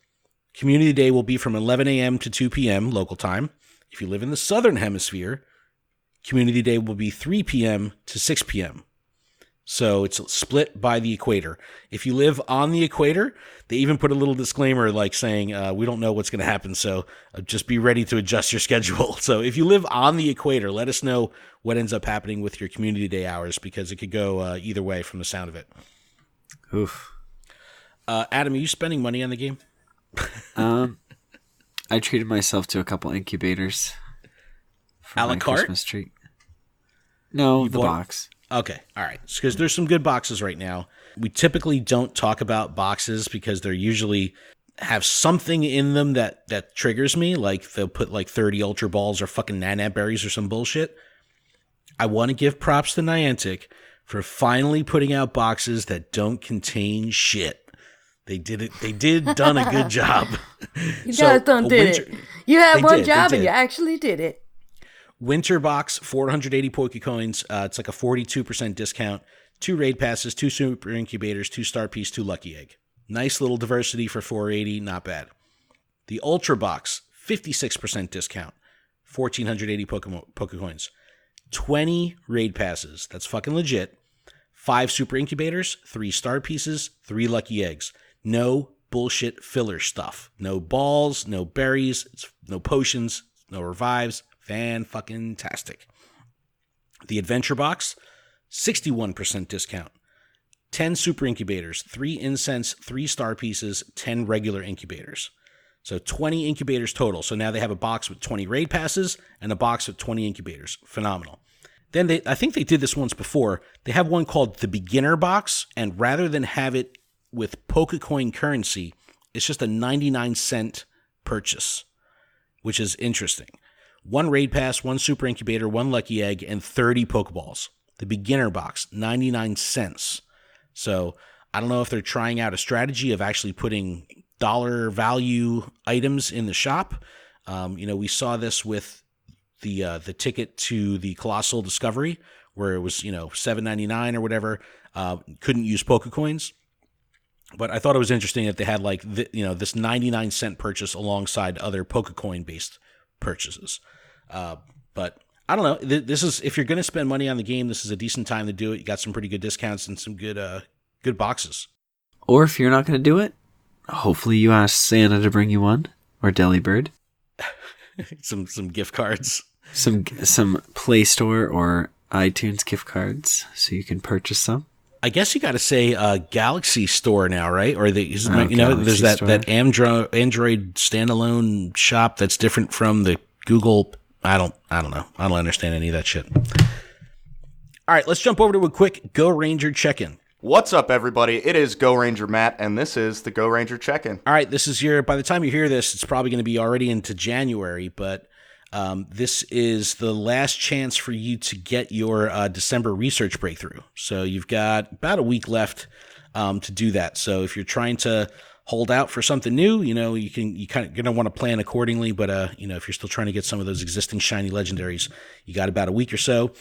community day will be from 11 a.m. to 2 p.m. local time. If you live in the Southern Hemisphere, community day will be 3 p.m. to 6 p.m. So it's split by the equator. If you live on the equator, they even put a little disclaimer like saying, we don't know what's going to happen, so just be ready to adjust your schedule. So if you live on the equator, let us know what ends up happening with your community day hours, because it could go either way from the sound of it. Oof. Adam, are you spending money on the game? I treated myself to a couple incubators for my Christmas treat. No, the box. Okay, all right. Because there's some good boxes right now. We typically don't talk about boxes because they're usually have something in them that triggers me. Like they'll put like 30 Ultra Balls or fucking Nanab Berries or some bullshit. I want to give props to Niantic for finally putting out boxes that don't contain shit. They did it. They done a good job. You guys did it. You had one job and you actually did it. Winter box, 480 Pokecoins. It's like a 42% discount. 2 raid passes, 2 super incubators, 2 star piece, 2 lucky egg. Nice little diversity for 480. Not bad. The Ultra box, 56% discount. 1,480 Pokecoins. 20 raid passes. That's fucking legit. 5 super incubators, 3 star pieces, 3 lucky eggs. No bullshit filler stuff. No balls, no berries, no potions, no revives. Fan-fucking-tastic. The Adventure Box, 61% discount. 10 super incubators, 3 incense, 3 star pieces, 10 regular incubators. So 20 incubators total. So now they have a box with 20 raid passes and a box with 20 incubators. Phenomenal. Then I think they did this once before. They have one called the Beginner Box, and rather than have it with Pokecoin currency, it's just a 99-cent purchase, which is interesting. 1 raid pass, 1 super incubator, 1 lucky egg, and 30 Pokeballs. The Beginner Box, 99 cents. So I don't know if they're trying out a strategy of actually putting dollar value items in the shop. We saw this with the ticket to the Colossal Discovery, where it was $7.99 or whatever. Couldn't use Pokecoins. But I thought it was interesting that they had this 99-cent purchase alongside other Pokecoin-based purchases. But I don't know. This is, if you're going to spend money on the game, this is a decent time to do it. You got some pretty good discounts and some good boxes. Or if you're not going to do it, hopefully you ask Santa to bring you one, or Delibird. some gift cards. Some Play Store or iTunes gift cards so you can purchase some. I guess you got to say Galaxy Store now, right? Or there's Galaxy that Store. that Android standalone shop that's different from the Google. I don't know. I don't understand any of that shit. All right, let's jump over to a quick Go Ranger check-in. What's up, everybody? It is Go Ranger Matt, and this is the Go Ranger check-in. All right, this is by the time you hear this, it's probably going to be already into January, but this is the last chance for you to get your December research breakthrough. So you've got about a week left to do that. So if you're trying to hold out for something new, you're going to want to plan accordingly. But if you're still trying to get some of those existing shiny legendaries, you got about a week or so.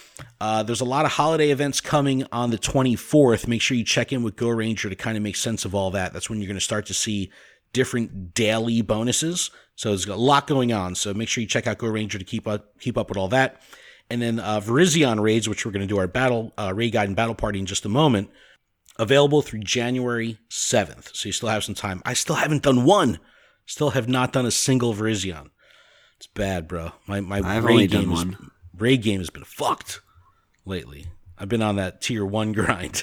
There's a lot of holiday events coming on the 24th. Make sure you check in with Go Ranger to kind of make sense of all that. That's when you're going to start to see different daily bonuses. So there's a lot going on. So make sure you check out Go Ranger to keep up with all that. And then Virizion raids, which we're going to do our battle raid guide and battle party in just a moment, available through January 7th. So you still have some time. I still haven't done one. Still have not done a single Virizion. It's bad, bro. I've only done one. Raid game has been fucked lately. I've been on that tier 1 grind.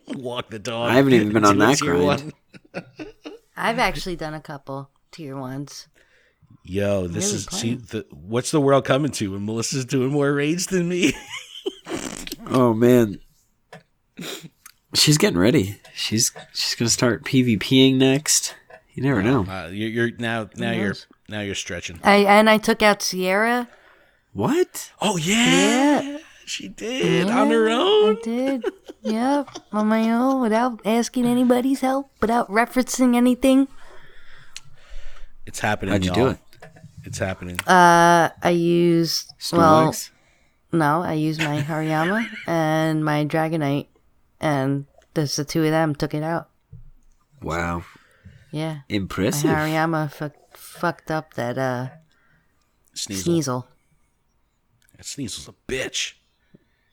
Walk the dog. I haven't even been on that grind. I've actually done a couple tier 1s. Yo, what's the world coming to when Melissa's doing more raids than me? Oh man, she's getting ready. She's gonna start PvPing next. You never know. You're stretching. I took out Sierra. What? Oh yeah. She did on her own. I did. Yep, on my own, without asking anybody's help, without referencing anything. It's happening. How'd you y'all. do it? It's happening. I used Snorlax? no, I used my Hariyama and my Dragonite, and the two of them took it out. Wow. Yeah. Impressive. My Hariyama fucked up that Sneasel. That Sneasel's a bitch.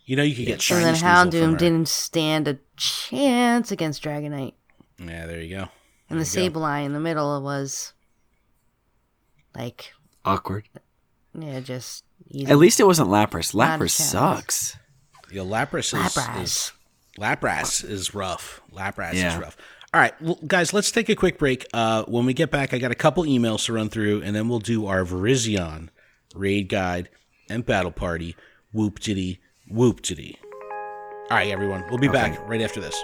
You know you could get shiny And then Sneasel from Houndoom her. didn't stand a chance against Dragonite. Yeah, there you go. And the There you go. Sableye in the middle was like, Awkward. yeah, just easy. At least it wasn't Lapras. Not a Lapras chance. sucks. Yeah, Lapras is rough. Lapras is Yeah. rough. All right, well, guys, let's take a quick break. When we get back, I got a couple emails to run through, and then we'll do our Virizion raid guide and battle party. Whoop diddy, whoop diddy. All right, everyone, we'll be back right after this.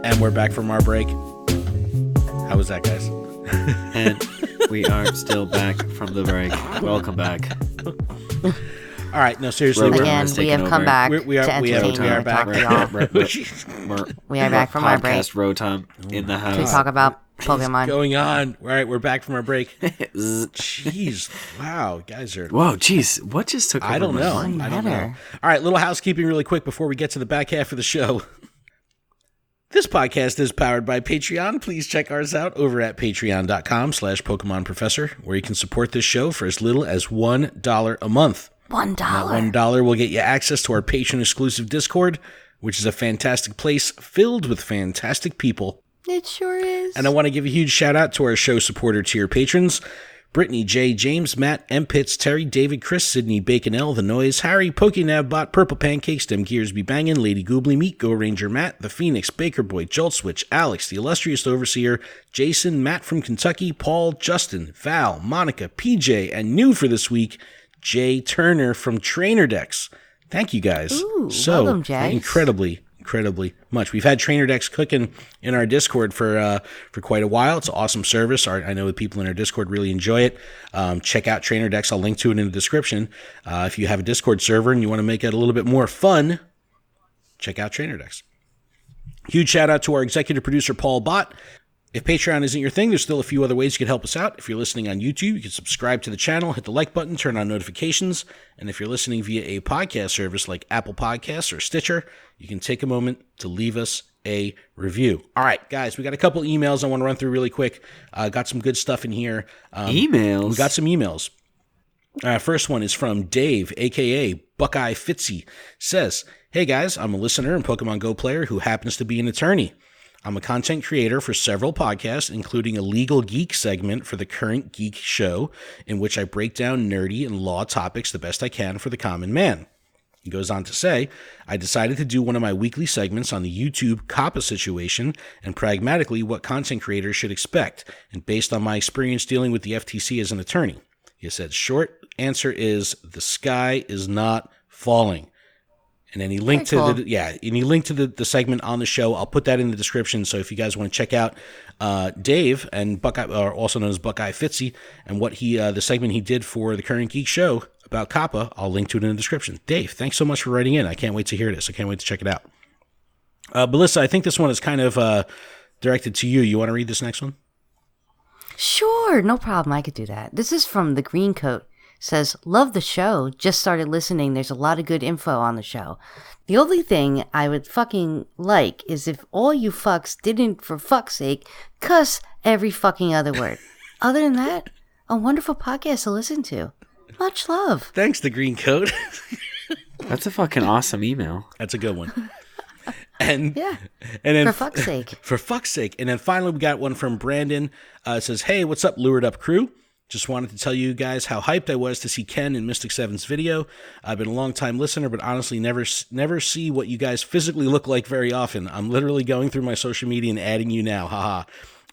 And we're back from our break. How was that, guys? And we are still back from the break. Welcome back. All right, no, seriously, Rotom Again, has we taken have come over. back we are to entertain you and back. talk to y'all. We are back from our break Podcast Rotom in the to house. talk about Pokemon. going on. All right, we're back from our break. Jeez, wow, guys are. Whoa, jeez, what just took over I don't my know. mind? I don't know. matter? All right, little housekeeping really quick before we get to the back half of the show. This podcast is powered by Patreon. Please check ours out over at patreon.com/PokemonProfessor, where you can support this show for as little as $1 a month. $1. That $1 will get you access to our patron-exclusive Discord, which is a fantastic place filled with fantastic people. It sure is. And I want to give a huge shout-out to our show supporter tier patrons: Brittany, J, James, Matt, M. Pitts, Terry, David, Chris, Sydney, Bacon L, The Noise, Harry, PokeNavBot, Purple Pancakes, Dem Gears Be Bangin', Lady Goobly Meat, Go Ranger Matt, The Phoenix, Baker Boy, Jolt Switch, Alex, The Illustrious Overseer, Jason, Matt from Kentucky, Paul, Justin, Val, Monica, PJ, and new for this week, Jay Turner from Trainer Decks. Thank you guys welcome, Jay. incredibly much. We've had Trainer Decks cooking in our Discord for quite a while. It's an awesome service. I know the people in our Discord really enjoy it. Check out Trainer Decks. I'll link to it in the description. If you have a Discord server and you want to make it a little bit more fun, check out Trainer Decks. Huge shout out to our executive producer, Paul Bott. If Patreon isn't your thing, there's still a few other ways you can help us out. If you're listening on YouTube, you can subscribe to the channel, hit the like button, turn on notifications. And if you're listening via a podcast service like Apple Podcasts or Stitcher, you can take a moment to leave us a review. All right, guys, we got a couple emails I want to run through really quick. Got some good stuff in here. Emails? We got some emails. First one is from Dave, a.k.a. Buckeye Fitzy. Says, hey guys, I'm a listener and Pokemon Go player who happens to be an attorney. I'm a content creator for several podcasts, including a legal geek segment for the Current Geek Show, in which I break down nerdy and law topics the best I can for the common man. He goes on to say, I decided to do one of my weekly segments on the YouTube COPPA situation and pragmatically what content creators should expect, and based on my experience dealing with the FTC as an attorney. He said, short answer is the sky is not falling. And then he linked to the segment on the show. I'll put that in the description. So if you guys want to check out Dave and Buckeye, or also known as Buckeye Fitzy, and what the segment he did for the Current Geek Show about COPPA, I'll link to it in the description. Dave, thanks so much for writing in. I can't wait to hear this. I can't wait to check it out. Melissa, I think this one is kind of directed to you. You want to read this next one? Sure, no problem. I could do that. This is from the Green Coat. Says, love the show. Just started listening. There's a lot of good info on the show. The only thing I would fucking like is if all you fucks didn't, for fuck's sake, cuss every fucking other word. Other than that, a wonderful podcast to listen to. Much love. Thanks, the Green Coat. That's a fucking awesome email. That's a good one. And Yeah. And then For fuck's sake. For fuck's sake. And then finally, we got one from Brandon. It says, hey, what's up, Lured Up crew? Just wanted to tell you guys how hyped I was to see Ken in Mystic 7's video. I've been a long-time listener, but honestly never see what you guys physically look like very often. I'm literally going through my social media and adding you now. Haha.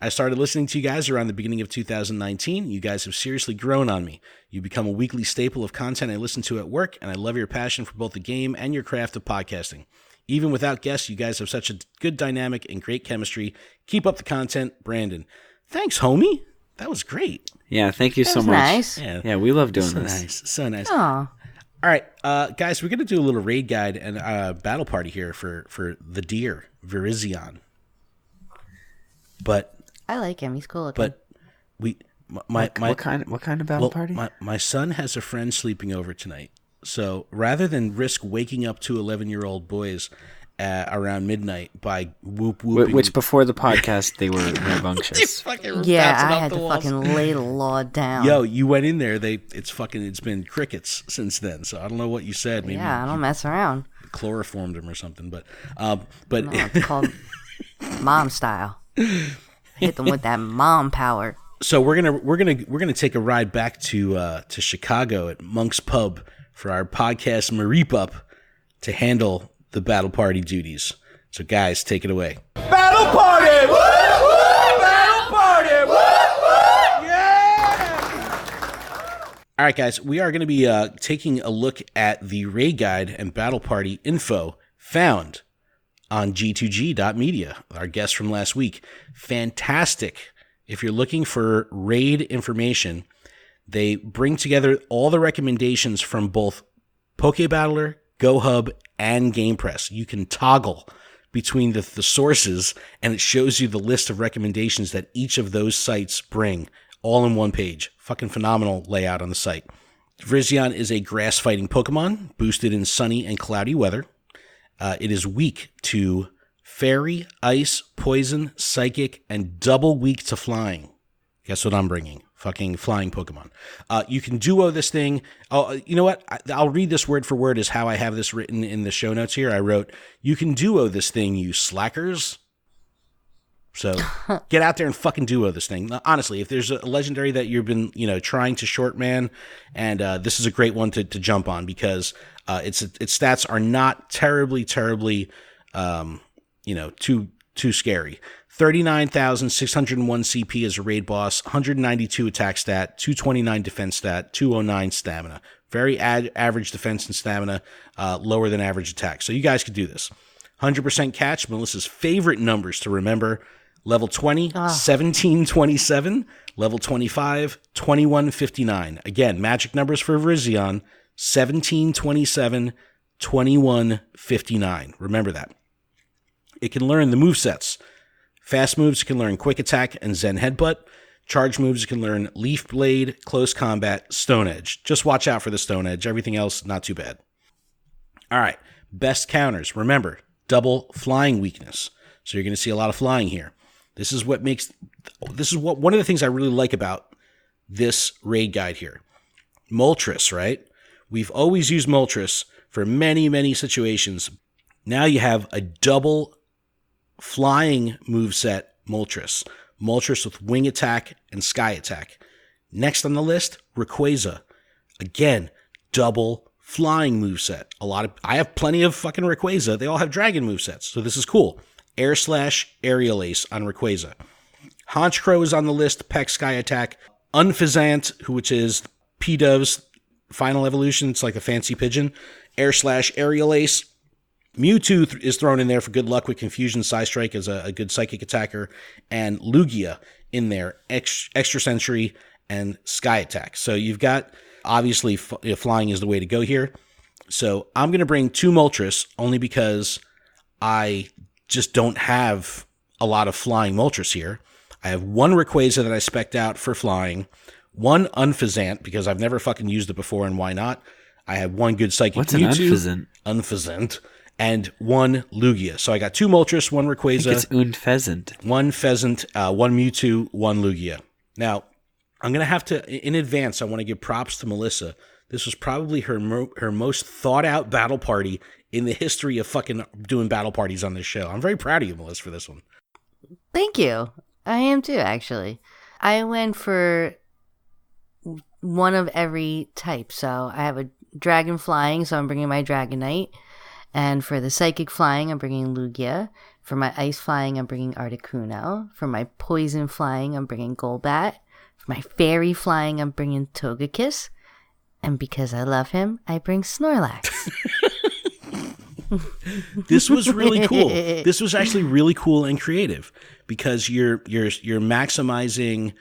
I started listening to you guys around the beginning of 2019. You guys have seriously grown on me. You become a weekly staple of content I listen to at work, and I love your passion for both the game and your craft of podcasting. Even without guests, you guys have such a good dynamic and great chemistry. Keep up the content, Brandon. Thanks, homie. That was great. Yeah, thank you so much. Nice. Yeah, we love doing this. Nice. So nice. Aw. All right, guys, we're going to do a little raid guide and battle party here for the deer, Virizion. But I like him. He's cool looking. But what kind of battle party? My son has a friend sleeping over tonight. So rather than risk waking up two 11-year-old boys around midnight by whooping, which before the podcast they were rambunctious. Yeah, I had to fucking lay the law down. Yo, you went in there. It's been crickets since then. So I don't know what you said. Maybe I don't mess around. Chloroformed him or something. But no, it's called mom style. Hit them with that mom power. So we're gonna take a ride back to Chicago at Monk's Pub for our podcast Mareep Up to handle the battle party duties. So guys, take it away. Battle party! Woo! Woo! Battle party! Woo! Woo! Yeah! All right, guys, we are going to be taking a look at the raid guide and battle party info found on g2g.media, our guest from last week. Fantastic. If you're looking for raid information, they bring together all the recommendations from both PokeBattler, GoHub, and GamePress. You can toggle between the sources, and it shows you the list of recommendations that each of those sites bring, all in one page. Fucking phenomenal layout on the site. Virizion is a grass-fighting Pokemon, boosted in sunny and cloudy weather. It is weak to Fairy, Ice, Poison, Psychic, and double weak to Flying. Guess what I'm bringing? Fucking flying Pokemon. You can duo this thing. Oh, you know what? I'll read this word for word as how I have this written in the show notes here. I wrote, you can duo this thing, you slackers. So get out there and fucking duo this thing. Honestly, if there's a legendary that you've been, trying to short man, and this is a great one to jump on because its stats are not terribly, too scary. 39,601 CP as a raid boss, 192 attack stat, 229 defense stat, 209 stamina. Very average defense and stamina, lower than average attack. So you guys could do this. 100% catch, Melissa's favorite numbers to remember. Level 20, 1727. Level 25, 2159. Again, magic numbers for Virizion, 1727, 2159. Remember that. It can learn the movesets. Fast moves, it can learn Quick Attack and Zen Headbutt. Charge moves, it can learn Leaf Blade, Close Combat, Stone Edge. Just watch out for the Stone Edge. Everything else, not too bad. All right, best counters. Remember, double flying weakness. So you're going to see a lot of flying here. This is one of the things I really like about this raid guide here. Moltres, right? We've always used Moltres for many, many situations. Now you have a double flying moveset Moltres. Moltres with Wing Attack and Sky Attack. Next on the list, Rayquaza. Again, double flying moveset. I have plenty of fucking Rayquaza. They all have dragon movesets, so this is cool. Air Slash, Aerial Ace on Rayquaza. Honchkrow is on the list, Peck Sky Attack. Unfazant, which is P-Dove's final evolution. It's like a fancy pigeon. Air Slash, Aerial Ace. Mewtwo is thrown in there for good luck with Confusion. Psystrike as a good psychic attacker. And Lugia in there, Extra Sentry and Sky Attack. So you've got, obviously, flying is the way to go here. So I'm going to bring two Moltres only because I just don't have a lot of flying Moltres here. I have one Rayquaza that I spec'd out for flying, one Unfazant because I've never fucking used it before and why not. I have one good psychic What's Mewtwo. an Unfazant? Unfazant. And one Lugia. So I got two Moltres, one Rayquaza. I think it's Unpheasant. One Pheasant, one Mewtwo, one Lugia. Now, I'm going to have to, in advance, I want to give props to Melissa. This was probably her most thought-out battle party in the history of fucking doing battle parties on this show. I'm very proud of you, Melissa, for this one. Thank you. I am too, actually. I went for one of every type. So I have a dragon flying, so I'm bringing my Dragonite. And for the psychic flying, I'm bringing Lugia. For my ice flying, I'm bringing Articuno. For my poison flying, I'm bringing Golbat. For my fairy flying, I'm bringing Togekiss. And because I love him, I bring Snorlax. This was really cool. This was actually really cool and creative because you're maximizing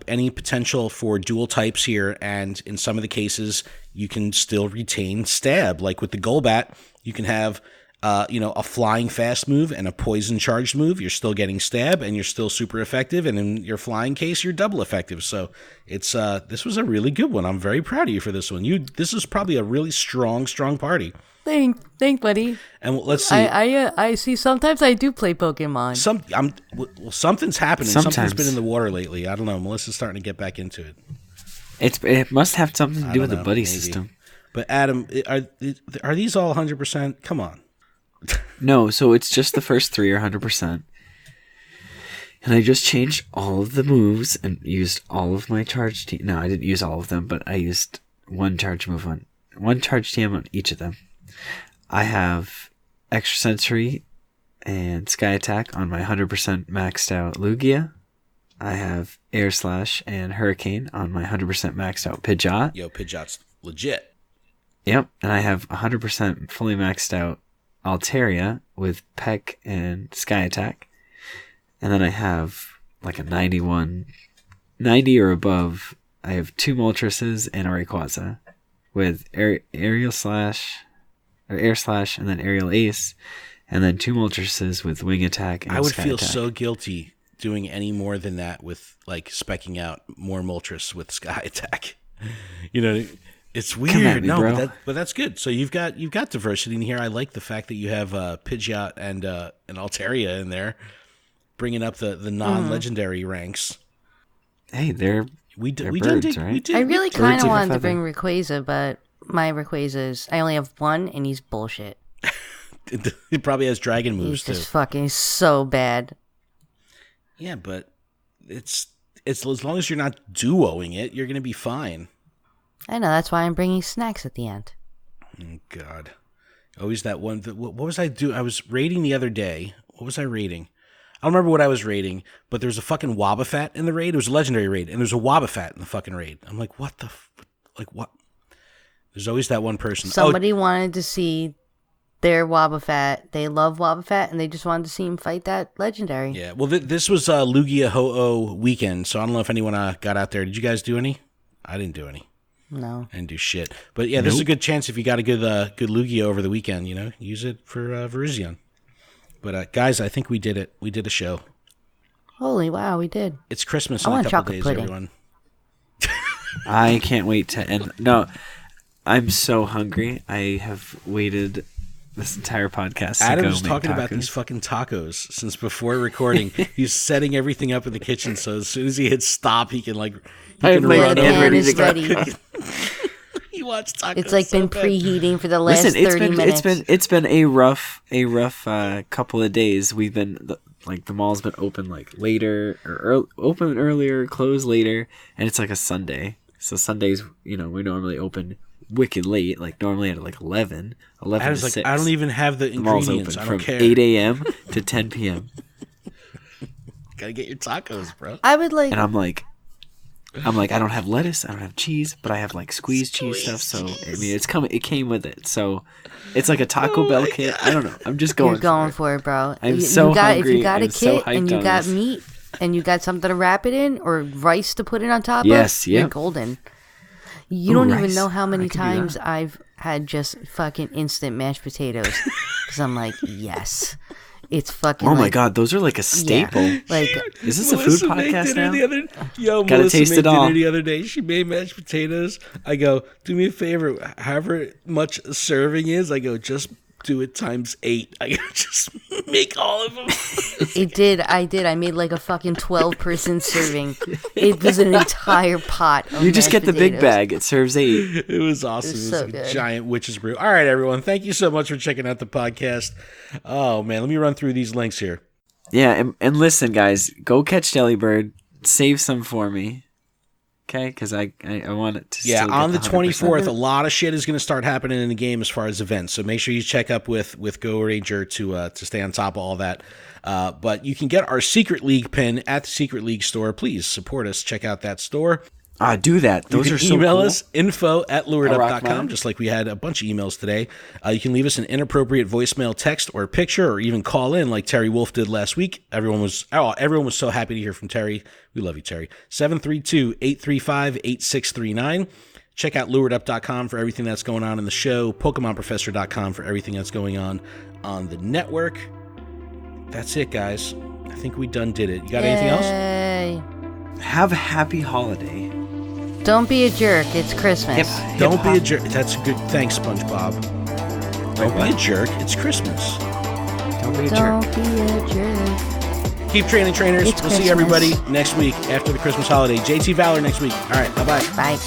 any potential for dual types here, and in some of the cases, you can still retain stab. Like with the Golbat, you can have a flying fast move and a poison charged move. You're still getting stab, and you're still super effective. And in your flying case, you're double effective. So it's this was a really good one. I'm very proud of you for this one. This is probably a really strong party. Thanks, buddy. And let's see. I see. Sometimes I do play Pokemon. Something's happening. Something's been in the water lately. I don't know. Melissa's starting to get back into it. It must have something to do with the buddy system. But Adam, are these all 100%? Come on. No, so it's just the first 3 are 100%. And I just changed all of the moves and used all of my charge team. No, I didn't use all of them, but I used one charge move on one charge TM on each of them. I have Extrasensory and Sky Attack on my 100% maxed out Lugia. I have Air Slash and Hurricane on my 100% maxed out Pidgeot. Yo, Pidgeot's legit. Yep, and I have 100% fully maxed out Altaria with Peck and Sky Attack. And then I have like a 90 or above. I have 2 Moltres and a Rayquaza with Aerial Slash, or Air Slash, and then Aerial Ace, and then 2 Moltres with Wing Attack and I would Sky feel Attack. so guilty doing any more than that with like specking out more Moltres with Sky Attack. You know, it's weird. Come at me, bro. But that's good. So you've got diversity in here. I like the fact that you have Pidgeot and Altaria in there, bringing up the non-legendary ranks. Hey, they're birds, right? I really kind of wanted to bring Rayquaza, but my Rayquaza's I only have one, and he's bullshit. It probably has dragon moves he's too. Just fucking so bad. Yeah, but it's as long as you're not duoing it, you're gonna be fine. I know, that's why I'm bringing snacks at the end. Oh, God. Always that one. What was I doing? I was raiding the other day. What was I raiding? I don't remember what I was raiding, but there was a fucking Wobbuffet in the raid. It was a legendary raid, and there's a Wobbuffet in the fucking raid. I'm like, what the... what? There's always that one person. Somebody wanted to see their Wobbuffet. They love Wobbuffet, and they just wanted to see him fight that legendary. Yeah, well, this was Lugia Ho-Oh weekend, so I don't know if anyone got out there. Did you guys do any? I didn't do any. No. I didn't do shit. But yeah, this is a good chance if you got a good Lugia over the weekend, use it for Virizion. But guys, I think we did it. We did a show. Holy wow, we did. It's Christmas in a couple days, everyone. I can't wait to end. No, I'm so hungry. I have waited this entire podcast to Adam go was make talking tacos. about these fucking tacos since before recording. He's setting everything up in the kitchen, so as soon as he hits stop, he can run ready to go. Ready. He wants tacos. It's like been preheating for the last 30 minutes. It's been a rough couple of days. We've been the mall's been open like later or open earlier, closed later, and it's like a Sunday. So Sundays, we normally open wicked late, like normally at like 11 to 6. I don't even have the ingredients. I don't from care. 8 a.m. to 10 p.m. Gotta get your tacos, bro. I would like. And I'm like, I don't have lettuce, I don't have cheese, but I have like squeezed cheese stuff. So I mean, it came with it. So it's like a Taco Bell kit. I don't know. I'm just going. You're going for it, bro. I'm so hungry. If you got a so kit and you got meat and you got something to wrap it in or rice to put it on top of, you're golden. You don't even know how many times I've had just fucking instant mashed potatoes because I'm like, yes. It's fucking. Oh my god, those are like a staple. Yeah. Like, is this Melissa a food podcast now? Gotta Melissa taste made it all. Dinner the other day, she made mashed potatoes. I go, do me a favor, however much a serving is. I go, just do it times 8. I go, just make all of them. I did. I made like a fucking 12-person serving. It was an entire pot. Of you just get the potatoes. big bag. It serves 8. It was awesome. It was so a giant witch's brew. All right, everyone. Thank you so much for checking out the podcast. Oh, man. Let me run through these links here. Yeah, and listen, guys. Go catch Delibird. Save some for me. okay? Because I want it to. Yeah, still on the get 24th, a lot of shit is going to start happening in the game as far as events. So make sure you check up with Go Ranger to stay on top of all that. But you can get our Secret League pin at the Secret League store. Please support us. Check out that store. Do that. Those are so cool. Email us info@luredup.com, just like we had a bunch of emails today. You can leave us an inappropriate voicemail, text, or picture, or even call in like Terry Wolf did last week. Everyone was so happy to hear from Terry. We love you, Terry. 732-835-8639. Check out luredup.com for everything that's going on in the show. PokemonProfessor.com for everything that's going on the network. That's it, guys. I think we did it. You got anything else? Have a happy holiday. Don't be a jerk. It's Christmas. Don't be a jerk. That's good. Thanks, SpongeBob. Don't be a jerk. It's Christmas. Don't be a Don't jerk. be a jerk. Keep training, trainers. It's We'll see Christmas. everybody next week after the Christmas holiday. JT Valor next week. All right. Bye-bye. Bye.